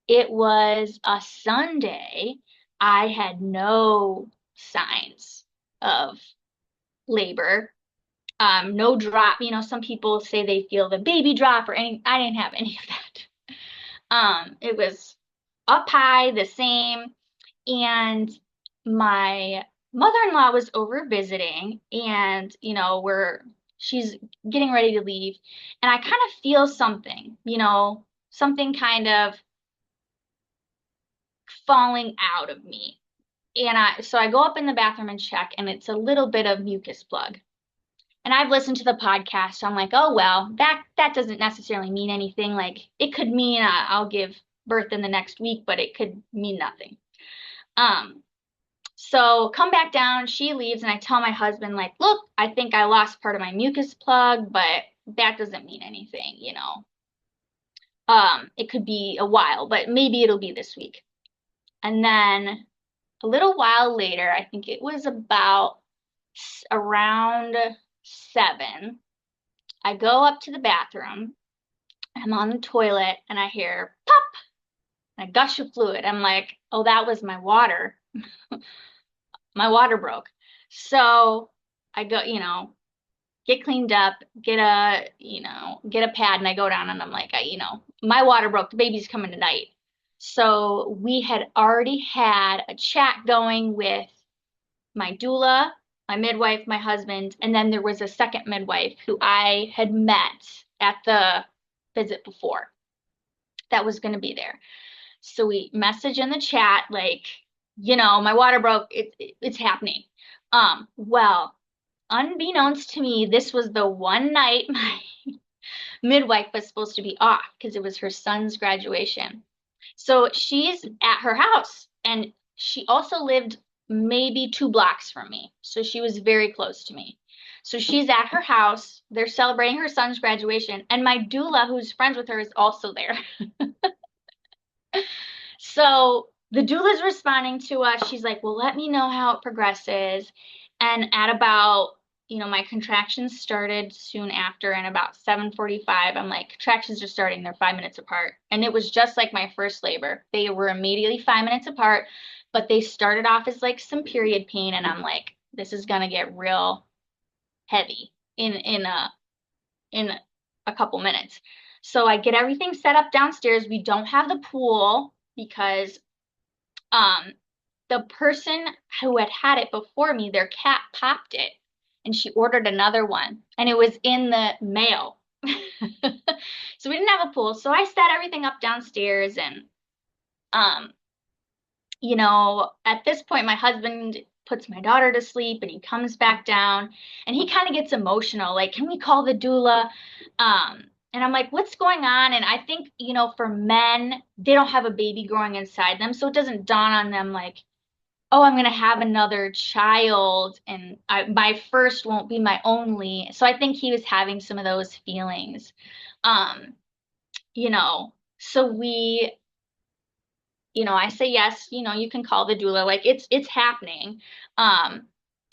it was a Sunday. I had no signs of labor, no drop. Some people say they feel the baby drop or any. I didn't have any of that. It was up high, the same, and my mother-in-law was over visiting, and she's getting ready to leave, and I kind of feel something, something kind of falling out of me. And so I go up in the bathroom and check, and it's a little bit of mucus plug. And I've listened to the podcast, so I'm like, oh, well, that doesn't necessarily mean anything. Like, it could mean I'll give birth in the next week, but it could mean nothing. So come back down, she leaves, and I tell my husband, like, look, I think I lost part of my mucus plug, but that doesn't mean anything, It could be a while, but maybe it'll be this week. And then a little while later, I think it was about around 7, I go up to the bathroom. I'm on the toilet, and I hear pop, and a gush of fluid. I'm like, oh, that was my water. My water broke. So I go, get cleaned up, get a pad, and I go down, and I'm like, my water broke. The baby's coming tonight. So we had already had a chat going with my doula, my midwife, my husband, and then there was a second midwife who I had met at the visit before that was going to be there. So we message in the chat, like, my water broke, it's happening. Well, unbeknownst to me, this was the one night my midwife was supposed to be off because it was her son's graduation. So she's at her house, and she also lived maybe 2 blocks from me. So she was very close to me. So she's at her house. They're celebrating her son's graduation, and my doula, who's friends with her, is also there. So the doula's responding to us. She's like, well, let me know how it progresses. And at about, my contractions started soon after, and about 7:45, I'm like, contractions are starting. They're 5 minutes apart. And it was just like my first labor. They were immediately 5 minutes apart, but they started off as like some period pain. And I'm like, this is going to get real heavy in a couple minutes. So I get everything set up downstairs. We don't have the pool because the person who had it before me, their cat popped it, and she ordered another one, and it was in the mail. So we didn't have a pool. So I set everything up downstairs, and at this point, my husband puts my daughter to sleep, and he comes back down, and he kind of gets emotional, like, can we call the doula? And I'm like, what's going on? And I think, for men, they don't have a baby growing inside them, so it doesn't dawn on them like, oh, I'm going to have another child, and my first won't be my only. So I think he was having some of those feelings. So we, I say, yes, you can call the doula, like, it's happening.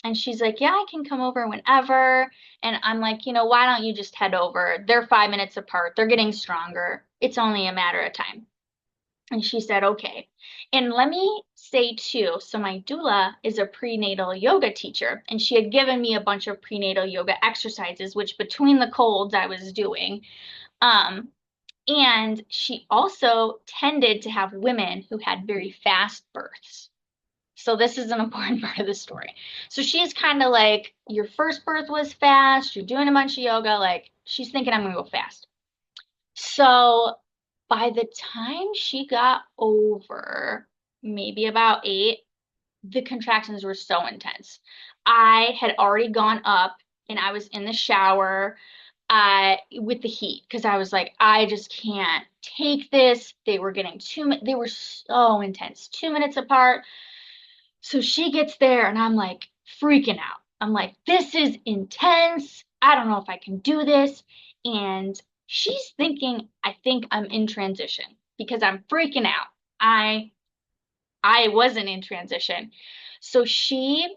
And she's like, yeah, I can come over whenever. And I'm like, why don't you just head over? They're 5 minutes apart. They're getting stronger. It's only a matter of time. And she said, okay. And let me say too, so my doula is a prenatal yoga teacher, and she had given me a bunch of prenatal yoga exercises, which between the colds I was doing. And she also tended to have women who had very fast births. So this is an important part of the story. So she's kind of like, your first birth was fast, you're doing a bunch of yoga, like she's thinking I'm gonna go fast. So by the time she got over maybe about 8, the contractions were so intense. I had already gone up and I was in the shower with the heat because I was like, I just can't take this. They were getting they were so intense, 2 minutes apart. So she gets there and I'm like freaking out. I'm like, this is intense. I don't know if I can do this. And she's thinking, I think I'm in transition because I'm freaking out. I wasn't in transition. So she,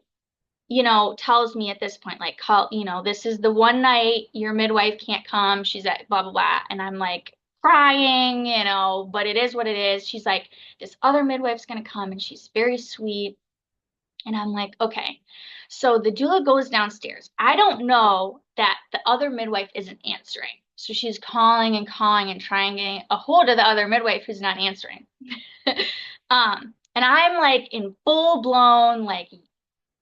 tells me at this point, like, call, this is the one night your midwife can't come. She's at blah, blah, blah. And I'm like crying, but it is what it is. She's like, this other midwife's going to come and she's very sweet. And I'm like, okay. So the doula goes downstairs. I don't know that the other midwife isn't answering. So she's calling and calling and trying getting a hold of the other midwife who's not answering. And I'm like in full blown, like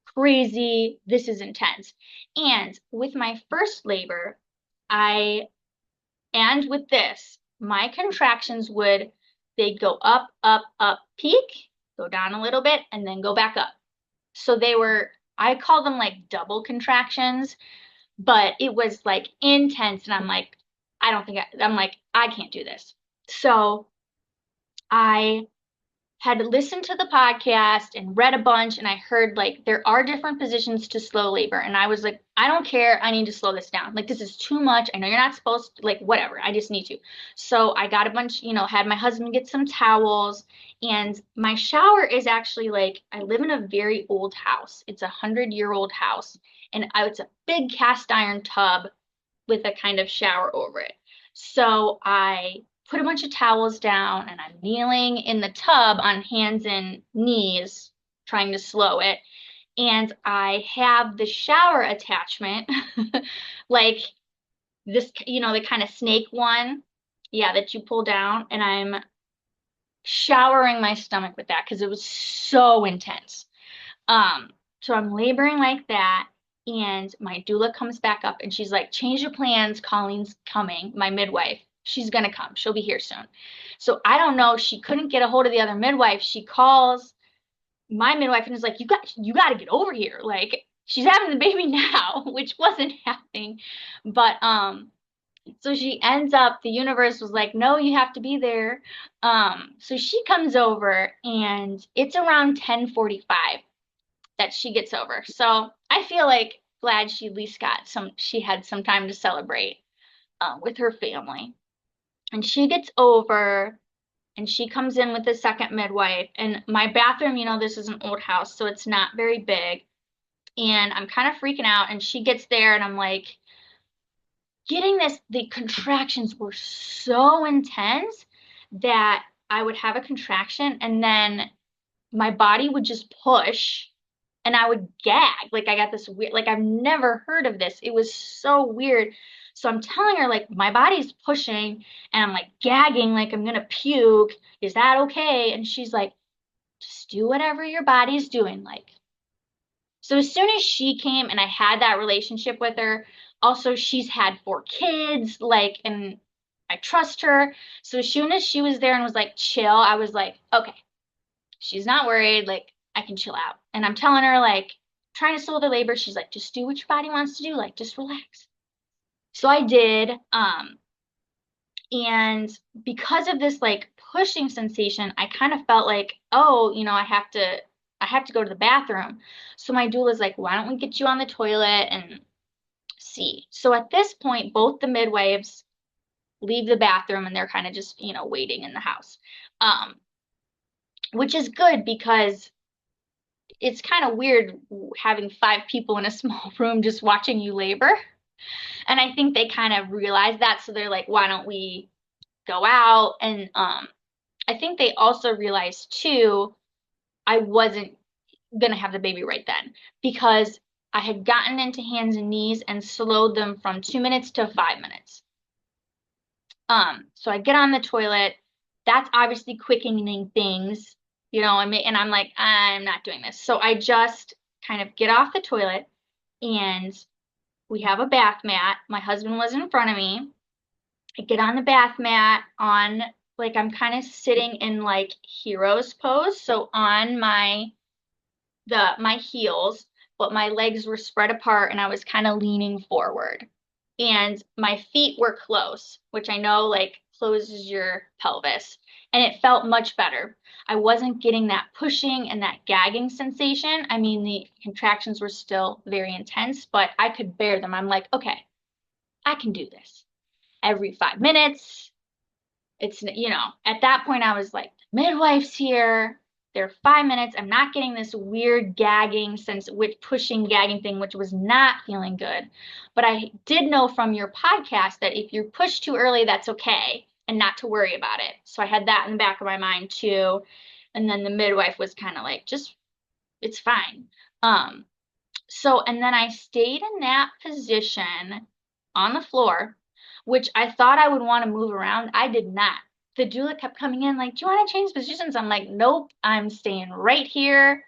crazy, this is intense. And with my first labor, and with this, my contractions they'd go up, up, up, peak, go down a little bit, and then go back up. So I call them like double contractions, but it was like intense. And I'm like, I can't do this. So I had listened to the podcast and read a bunch, and I heard like there are different positions to slow labor. And I was like, I don't care. I need to slow this down. Like, this is too much. I know you're not supposed to, like, whatever. I just need to. So I got a bunch, had my husband get some towels. And my shower is actually like, I live in a very old house. It's a 100-year-old house. And it's a big cast iron tub with a kind of shower over it. So I put a bunch of towels down and I'm kneeling in the tub on hands and knees, trying to slow it. And I have the shower attachment, like this, the kind of snake one, that you pull down. And I'm showering my stomach with that because it was so intense. So I'm laboring like that. And my doula comes back up and she's like, change your plans. Colleen's coming, my midwife. She's going to come. She'll be here soon. So I don't know. She couldn't get a hold of the other midwife. She calls my midwife and is like, you got to get over here. Like, she's having the baby now, which wasn't happening. But, so she ends up, the universe was like, no, you have to be there. So she comes over and it's around 10:45 that she gets over. So I feel like glad she at least she had some time to celebrate with her family. And she gets over and she comes in with the second midwife. And my bathroom, this is an old house, so it's not very big. And I'm kind of freaking out. And she gets there and I'm like, the contractions were so intense that I would have a contraction and then my body would just push and I would gag. Like, I got this weird, like, I've never heard of this. It was so weird. So I'm telling her, like, my body's pushing and I'm like gagging, like I'm gonna puke. Is that okay? And she's like, just do whatever your body's doing. Like, so as soon as she came and I had that relationship with her, also she's had 4 kids, like, and I trust her. So as soon as she was there and was like, chill, I was like, okay, she's not worried. Like, I can chill out. And I'm telling her, like, trying to slow the labor. She's like, just do what your body wants to do. Like, just relax. So I did. And because of this, like, pushing sensation, I kind of felt like, oh, I have to go to the bathroom. So my doula's like, why don't we get you on the toilet and see? So at this point, both the midwives leave the bathroom and they're kind of just, waiting in the house. Which is good because it's kind of weird having 5 people in a small room just watching you labor. And I think they kind of realize that. So they're like, why don't we go out? And I think they also realized too, I wasn't going to have the baby right then because I had gotten into hands and knees and slowed them from 2 minutes to 5 minutes. So I get on the toilet. That's obviously quickening things, you know, and I'm like, I'm not doing this. So I just kind of get off the toilet and we have a bath mat. My husband was in front of me. I get on the bath mat on, like, I'm kind of sitting in like hero's pose. So on my heels, but my legs were spread apart and I was kind of leaning forward. And my feet were close, which I know like closes your pelvis. And it felt much better. I wasn't getting that pushing and that gagging sensation. I mean, the contractions were still very intense, but I could bear them. I'm like, okay, I can do this. Every 5 minutes, it's, you know, at that point I was like, the midwife's here. They're 5 minutes. I'm not getting this weird gagging sense, which pushing gagging thing, which was not feeling good. But I did know from your podcast that if you're pushed too early, that's okay and not to worry about it. So I had that in the back of my mind too. And then the midwife was kind of like, just, it's fine. And then I stayed in that position on the floor, which I thought I would want to move around. I did not. The doula kept coming in like, do you want to change positions? I'm like, nope, I'm staying right here.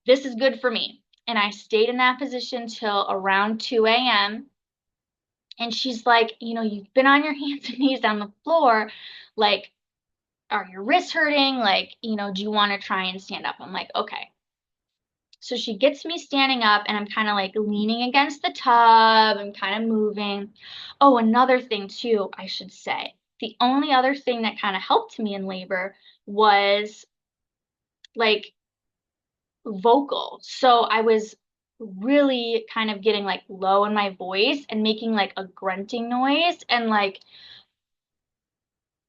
This is good for me. And I stayed in that position till around 2 a.m. And she's like, you know, you've been on your hands and knees on the floor. Like, are your wrists hurting? Like, you know, do you want to try and stand up? I'm like, okay. So she gets me standing up and I'm kind of like leaning against the tub and kind of moving. Oh, another thing too, I should say. The only other thing that kind of helped me in labor was like vocal. So I was really kind of getting like low in my voice and making like a grunting noise and like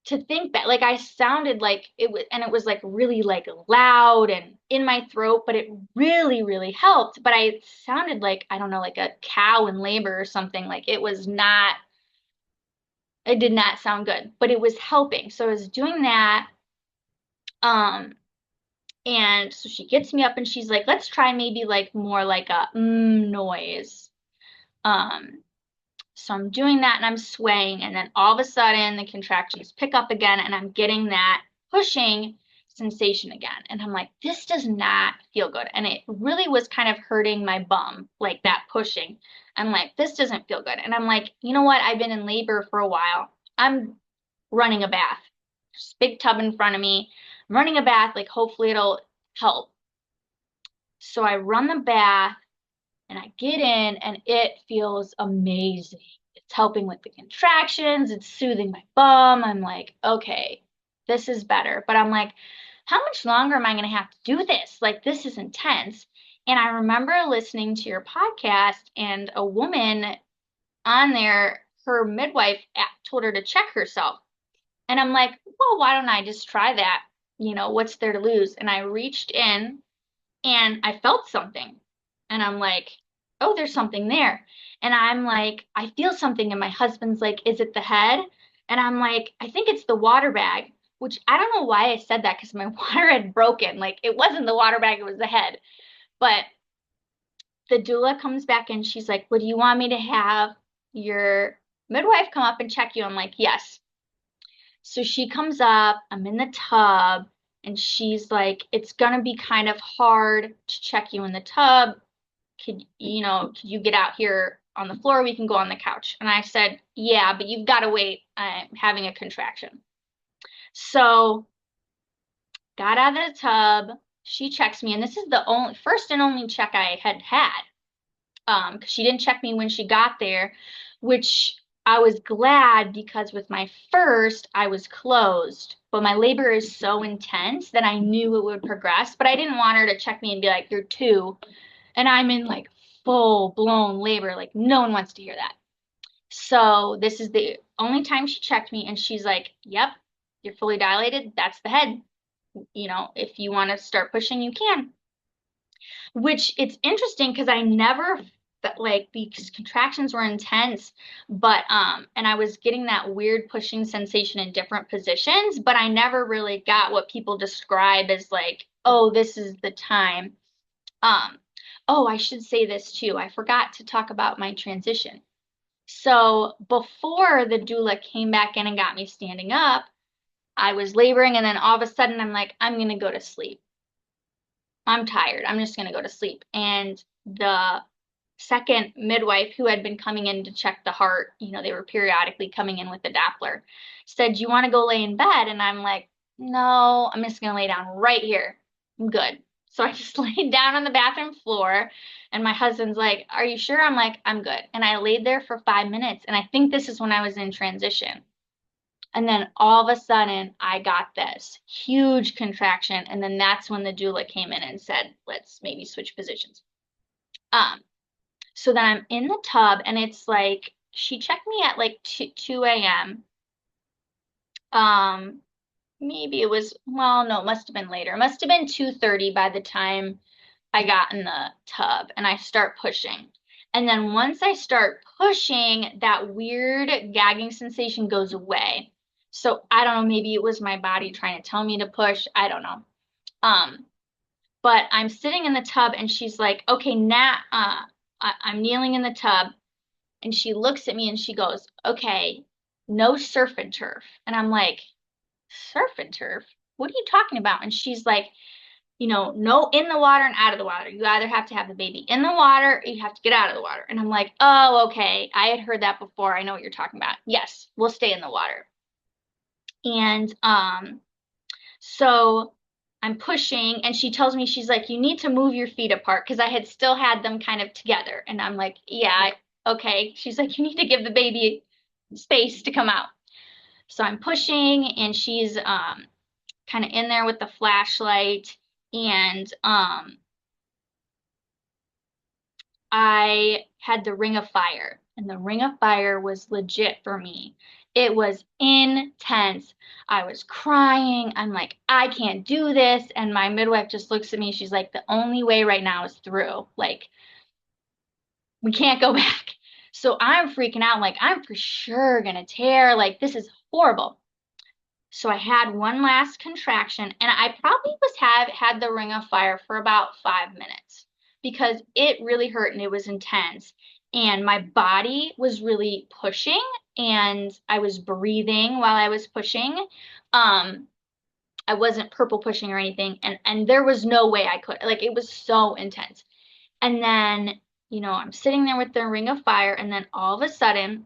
to think that like I sounded like it was, and it was like really like loud and in my throat, but it really, really helped. But I sounded like, I don't know, like a cow in labor or something. Like it was not, it did not sound good, but it was helping. So I was doing that. And so she gets me up and she's like, let's try maybe like more like a noise. So I'm doing that and I'm swaying, and then all of a sudden the contractions pick up again and I'm getting that pushing sensation again. And I'm like, this does not feel good. And it really was kind of hurting my bum, like that pushing. I'm like, this doesn't feel good. And I'm like, you know what? I've been in labor for a while. I'm running a bath. Just big tub in front of me. I'm running a bath, like hopefully it'll help. So I run the bath and I get in and it feels amazing. It's helping with the contractions. It's soothing my bum. I'm like, okay, this is better. But I'm like, how much longer am I going to have to do this? Like, this is intense. And I remember listening to your podcast and a woman on there, her midwife told her to check herself. And I'm like, well, why don't I just try that? You know, what's there to lose? And I reached in and I felt something. And I'm like, oh, there's something there. And I'm like, I feel something. And my husband's like, is it the head? And I'm like, I think it's the water bag, which I don't know why I said that because my water had broken. Like, it wasn't the water bag, it was the head. But the doula comes back and she's like, well, do you want me to have your midwife come up and check you? I'm like, yes. So she comes up, I'm in the tub, and she's like, it's gonna be kind of hard to check you in the tub. Could you get out here on the floor? We can go on the couch. And I said, yeah, but you've got to wait. I'm having a contraction. So got out of the tub. She checks me. And this is the first and only check I had. Because she didn't check me when she got there, which I was glad because with my first, I was closed. But my labor is so intense that I knew it would progress. But I didn't want her to check me and be like, you're 2. And I'm in like full blown labor. Like no one wants to hear that. So this is the only time she checked me and she's like, yep, you're fully dilated. That's the head. You know, if you want to start pushing, you can. which it's interesting because I never felt like these contractions were intense, but and I was getting that weird pushing sensation in different positions, but I never really got what people describe as like, oh, this is the time. Um, oh, I should say this too. I forgot to talk about my transition. So before the doula came back in and got me standing up, I was laboring, and then all of a sudden I'm like, I'm gonna go to sleep. I'm tired. I'm just gonna go to sleep. And the second midwife who had been coming in to check the heart, they were periodically coming in with the Doppler, said, "You want to go lay in bed?" And I'm like, "No, I'm just gonna lay down right here. I'm good." So I just laid down on the bathroom floor, and my husband's like, "Are you sure?" I'm like, "I'm good." And I laid there for 5 minutes, and I think this is when I was in transition. And then all of a sudden, I got this huge contraction. And then that's when the doula came in and said, let's maybe switch positions. So then I'm in the tub, and it's like, she checked me at like 2 a.m. Maybe it was, well, no, it must have been later. It must have been 2:30 by the time I got in the tub, and I start pushing. And then once I start pushing, that weird gagging sensation goes away. So I don't know, maybe it was my body trying to tell me to push. I don't know. But I'm sitting in the tub, and she's like, okay, now I'm kneeling in the tub, and she looks at me and she goes, okay, no surf and turf. And I'm like, surf and turf? What are you talking about? And she's like, no in the water and out of the water. You either have to have the baby in the water or you have to get out of the water. And I'm like, oh, okay. I had heard that before. I know what you're talking about. Yes, we'll stay in the water. And so I'm pushing, and she tells me, she's like, you need to move your feet apart, because I had still had them kind of together. And I'm like, yeah, okay. She's like, you need to give the baby space to come out. So I'm pushing, and she's kind of in there with the flashlight, and I had the ring of fire, and the ring of fire was legit for me. It was intense. I was crying. I'm like, I can't do this. And my midwife just looks at me. She's like, the only way right now is through. Like, we can't go back. So I'm freaking out. Like, I'm for sure gonna tear. Like, this is horrible. So I had one last contraction, and I probably had the ring of fire for about 5 minutes, because it really hurt and it was intense. And my body was really pushing, and I was breathing while I was pushing. I wasn't purple pushing or anything, and there was no way I could. Like, it was so intense. And then, I'm sitting there with the ring of fire, and then all of a sudden,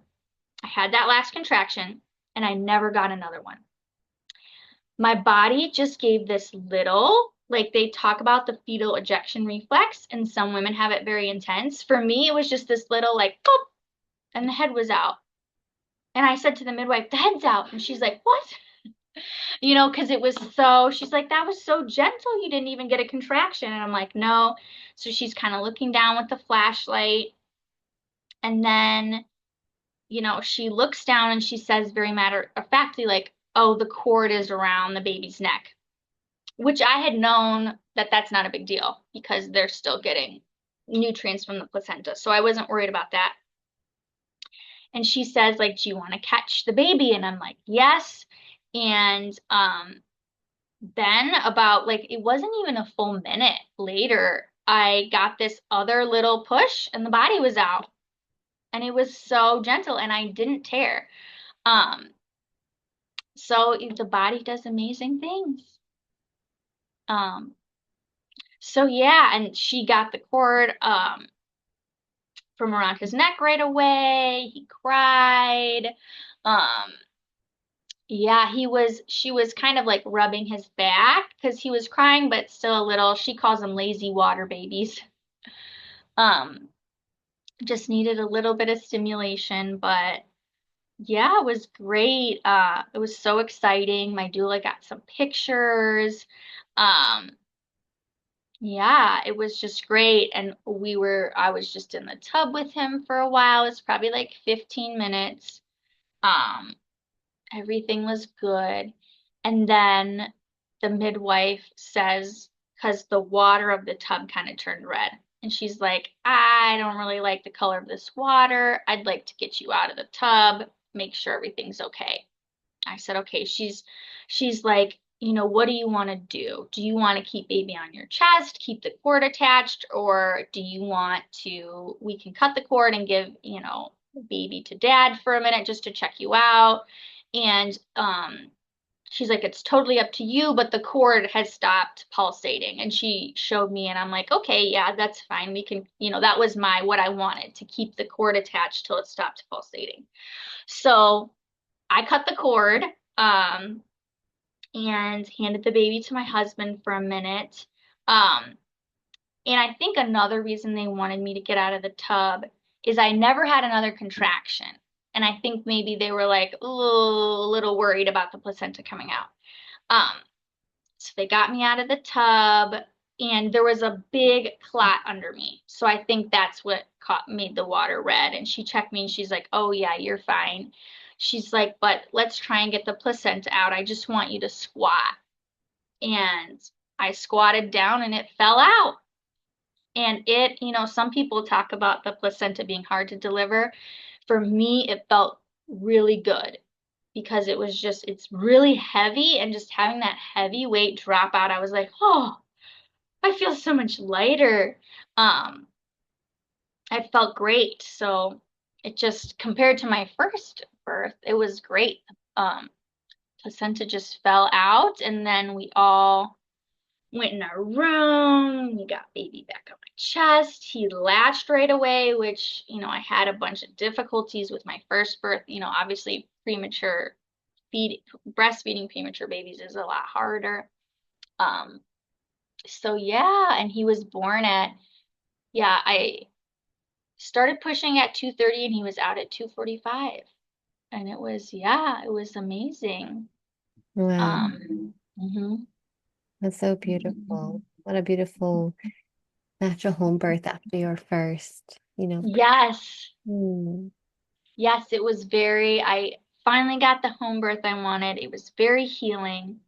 I had that last contraction, and I never got another one. My body just gave this little, like they talk about the fetal ejection reflex, and some women have it very intense. For me, it was just this little, like, boop, and the head was out. And I said to the midwife, the head's out. And she's like, what? Because it was so, she's like, that was so gentle. You didn't even get a contraction. And I'm like, no. So she's kind of looking down with the flashlight. And then, she looks down and she says very matter of factly, like, oh, the cord is around the baby's neck, which I had known that that's not a big deal because they're still getting nutrients from the placenta. So I wasn't worried about that. And she says, like, do you want to catch the baby? And I'm like, yes. And then about, like, it wasn't even a full minute later, I got this other little push and the body was out. And it was so gentle, and I didn't tear. So the body does amazing things. So yeah, and she got the cord from around his neck right away. He cried. Yeah, she was kind of like rubbing his back because he was crying, but still a little, she calls them lazy water babies. Just needed a little bit of stimulation, but yeah, it was great. It was so exciting. My doula got some pictures. Yeah, it was just great. And I was just in the tub with him for a while. It's probably like 15 minutes. Everything was good. And then the midwife says, because the water of the tub kind of turned red. And she's like, I don't really like the color of this water. I'd like to get you out of the tub, make sure everything's okay. I said, okay. She's like, what do you want to do? Do you want to keep baby on your chest, keep the cord attached, or do you want to, we can cut the cord and give, baby to dad for a minute just to check you out. And she's like, it's totally up to you, but the cord has stopped pulsating. And she showed me, and I'm like, okay, yeah, that's fine. We can, that was what I wanted, to keep the cord attached till it stopped pulsating. So I cut the cord, and handed the baby to my husband for a minute. And I think another reason they wanted me to get out of the tub is I never had another contraction. And I think maybe they were like, oh, a little worried about the placenta coming out. So they got me out of the tub, and there was a big clot under me. So I think that's what made the water red. And she checked me, and she's like, oh yeah, you're fine. She's like, but let's try and get the placenta out. I just want you to squat. And I squatted down, and it fell out. And it, some people talk about the placenta being hard to deliver. For me, it felt really good, because it was just, it's really heavy, and just having that heavy weight drop out, I was like, oh, I feel so much lighter. It felt great. So it just, compared to my first birth, it was great. Placenta just fell out, and then we all went in our room. We got baby back on my chest. He latched right away, which, I had a bunch of difficulties with my first birth. Obviously breastfeeding premature babies is a lot harder. So yeah, and he was born I started pushing at 2:30, and he was out at 2:45. And it was amazing. Wow. Mhm. That's so beautiful. What a beautiful natural home birth after your first, Yes. Hmm. Yes, it was I finally got the home birth I wanted. It was very healing.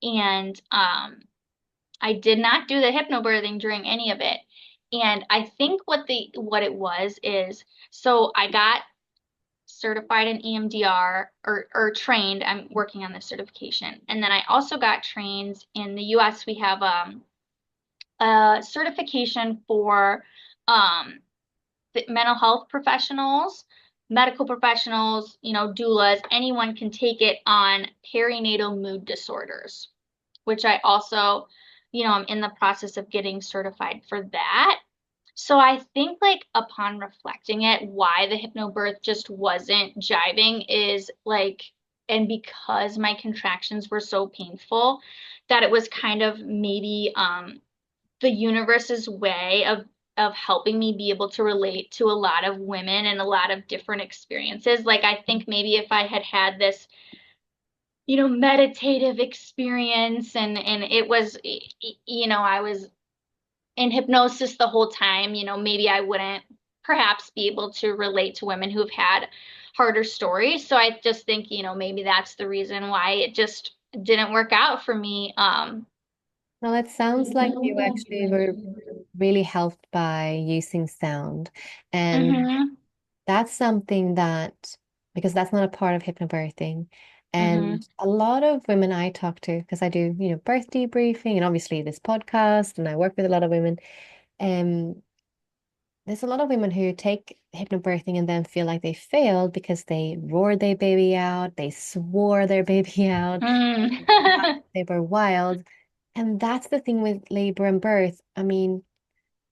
And I did not do the hypnobirthing during any of it. And I think what it was is, so I got certified in EMDR, or trained. I'm working on this certification. And then I also got trained in the US. We have a certification for mental health professionals, medical professionals, doulas. Anyone can take it on perinatal mood disorders, which I also, I'm in the process of getting certified for that. So I think, like, upon reflecting it, why the hypnobirth just wasn't jiving is like, and because my contractions were so painful, that it was kind of maybe the universe's way of helping me be able to relate to a lot of women and a lot of different experiences. Like, I think maybe if I had had this, meditative experience, and it was, I was in hypnosis the whole time, maybe I wouldn't perhaps be able to relate to women who've had harder stories. So I just think, maybe that's the reason why it just didn't work out for me. Well, it sounds like you actually were really helped by using sound. And Mhm. that's something that, because that's not a part of hypnobirthing. Mhm. And a lot of women I talk to, because I do, birth debriefing and obviously this podcast, and I work with a lot of women. There's a lot of women who take hypnobirthing and then feel like they failed because they roared their baby out, they swore their baby out, Mm. they were wild. And that's the thing with labor and birth. I mean,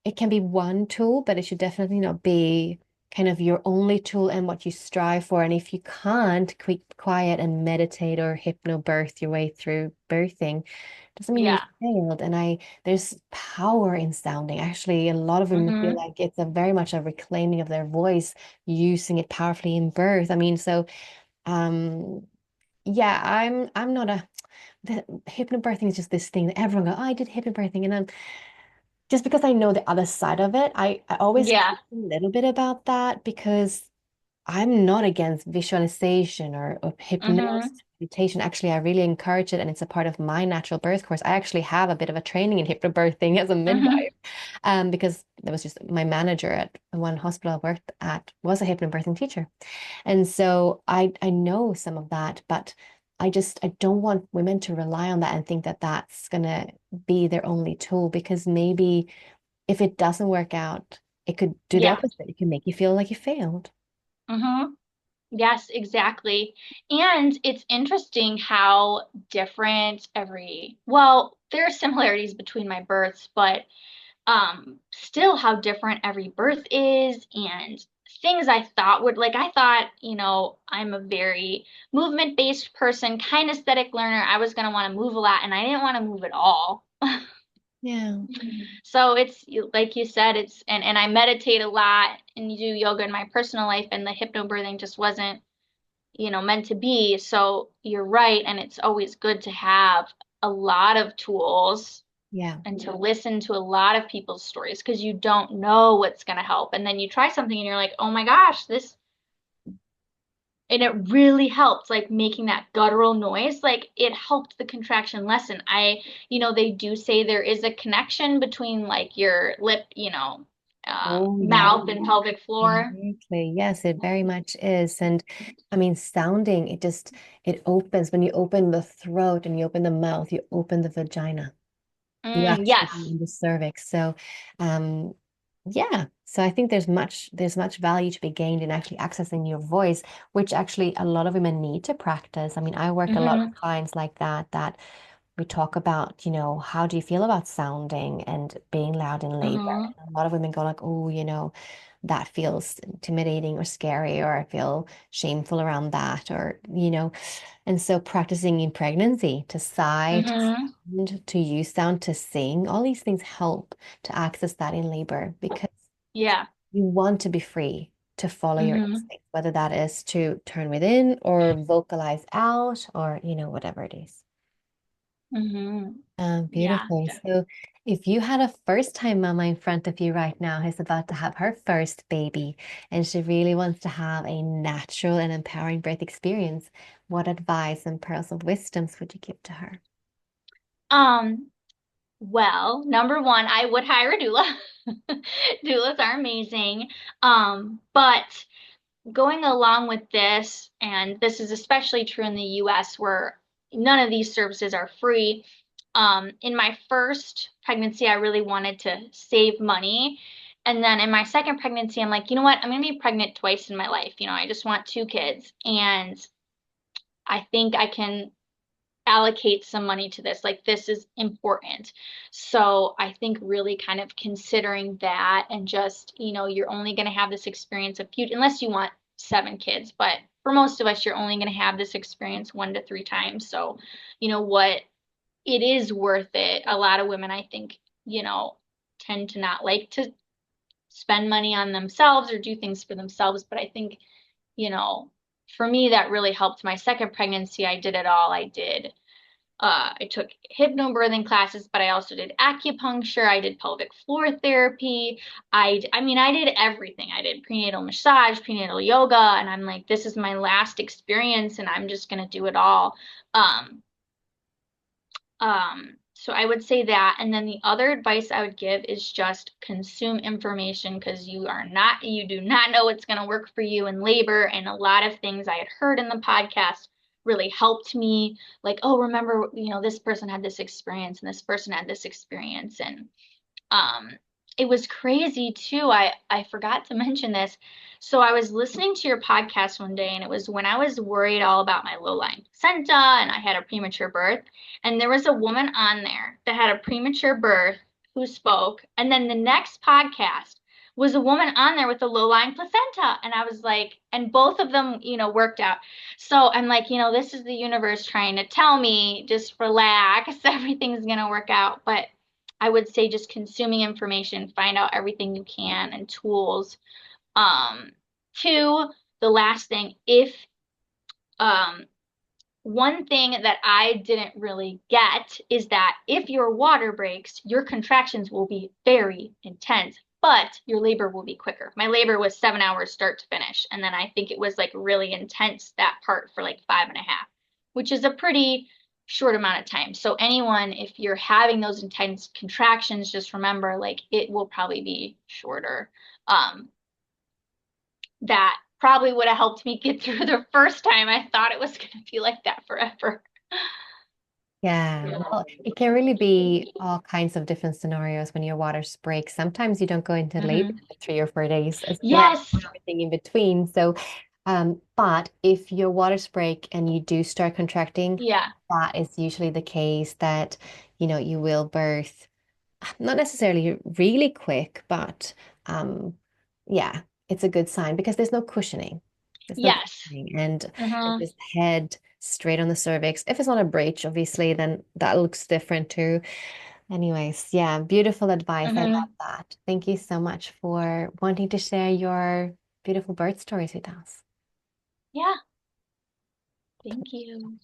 it can be one tool, but it should definitely not be kind of your only tool and what you strive for. And if you can't keep quiet and meditate or hypnobirth your way through birthing, doesn't mean you Yeah. failed. And there's power in sounding. Actually, a lot of women feel Mhm. like it's a very much a reclaiming of their voice, using it powerfully in birth. I mean, so yeah, I'm not the hypnobirthing is just this thing that everyone go, oh, I did hypnobirthing, and I'm just because I know the other side of it, I always Yeah. question a little bit about that, because I'm not against visualization or hypnosis. Mhm. consultation. Actually, I really encourage it, and it's a part of my natural birth course. I actually have a bit of a training in hypnobirthing as a midwife, because there was just my manager at one hospital I worked at was a hypnobirthing teacher. And so I know some of that, but I don't want women to rely on that and think that that's gonna be their only tool, because maybe if it doesn't work out, it could do the Yeah. opposite. It can make you feel like you failed. Yes, exactly. And it's interesting how different well, there are similarities between my births, but still how different every birth is, and things I thought I thought, I'm a very movement-based person, kinesthetic learner. I was going to want to move a lot, and I didn't want to move at all. Yeah. So it's like you said, and I meditate a lot and do yoga in my personal life, and the hypnobirthing just wasn't, meant to be. So you're right, and it's always good to have a lot of tools Yeah. and to listen to a lot of people's stories, because you don't know what's going to help. And then you try something and you're like, oh my gosh, and it really helped, like making that guttural noise. Like it helped the contraction lessen. They do say there is a connection between like your lip, Oh, yeah. mouth and pelvic floor. Exactly. Yes, it very much is. And I mean, sounding, it opens when you open the throat and you open the mouth, you open the vagina. You actually go Yes. in the cervix. So, um, yeah. So I think there's much value to be gained in actually accessing your voice, which actually a lot of women need to practice. I mean, I work a lot with clients like that we talk about, how do you feel about sounding and being loud in labor? And a lot of women go like, oh, that feels intimidating or scary, or I feel shameful around that, and so practicing in pregnancy to sigh, to sound, to use sound, to sing, all these things help to access that in labor, because Yeah. you want to be free to follow your instincts, whether that is to turn within or vocalize out, or, whatever it is. Yeah, Beautiful. So if you had a first-time mama in front of you right now who's about to have her first baby, and she really wants to have a natural and empowering birth experience, what advice and pearls of wisdoms would you give to her? Well, number one, I would hire a doula. Doulas are amazing. But going along with this, and this is especially true in the US where none of these services are free. In my first pregnancy, I really wanted to save money. And then in my second pregnancy, I'm like, you know what? I'm going to be pregnant twice in my life. I just want 2 kids. And I think I can allocate some money to this. Like, this is important. So I think really kind of considering that, and just, you're only going to have this experience unless you want 7 kids, but for most of us, you're only going to have this experience 1 to 3 times. So, what it is worth it. A lot of women, I think, tend to not like to spend money on themselves or do things for themselves. But I think, for me, that really helped my second pregnancy. I did it all. I took hypnobirthing classes, but I also did acupuncture. I did pelvic floor therapy. I did everything. I did prenatal massage, prenatal yoga, and I'm like, this is my last experience, and I'm just gonna do it all. So I would say that, and then the other advice I would give is just consume information, because you do not know what's gonna work for you in labor, and a lot of things I had heard in the podcast really helped me, like, oh, remember, this person had this experience and this person had this experience. And it was crazy too. I forgot to mention this. So I was listening to your podcast one day, and it was when I was worried all about my low-lying placenta and I had a premature birth. And there was a woman on there that had a premature birth who spoke. And then the next podcast was a woman on there with a low-lying placenta. And I was like, and both of them, worked out. So I'm like, this is the universe trying to tell me, just relax, everything's going to work out. But I would say just consuming information, find out everything you can, and tools. Two, the last thing, one thing that I didn't really get is that if your water breaks, your contractions will be very intense, but your labor will be quicker. My labor was 7 hours start to finish. And then I think it was like really intense, that part, for like 5.5. which is a pretty short amount of time. So anyone, if you're having those intense contractions, just remember, like, it will probably be shorter. That probably would have helped me get through the first time. I thought it was going to be like that forever. Yeah, well, it can really be all kinds of different scenarios when your waters break. Sometimes you don't go into labor for 3 or 4 days, as well Yes. as everything in between. So, but if your waters break and you do start contracting, Yeah. that is usually the case that, you will birth, not necessarily really quick, but yeah, it's a good sign because there's no cushioning. There's no Yes. cushioning, and Uh-huh. just head straight on the cervix. If it's not a breech, obviously, then that looks different too. Anyways, yeah, beautiful advice. I love that. Thank you so much for wanting to share your beautiful birth stories with us. Yeah. Thank you.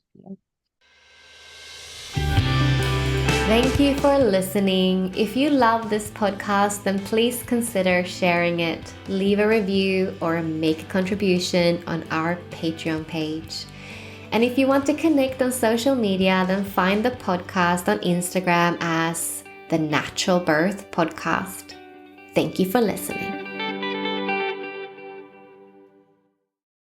Thank you for listening. If you love this podcast, then please consider sharing it, leave a review, or make a contribution on our Patreon page. And if you want to connect on social media, then find the podcast on Instagram as The Natural Birth Podcast. Thank you for listening.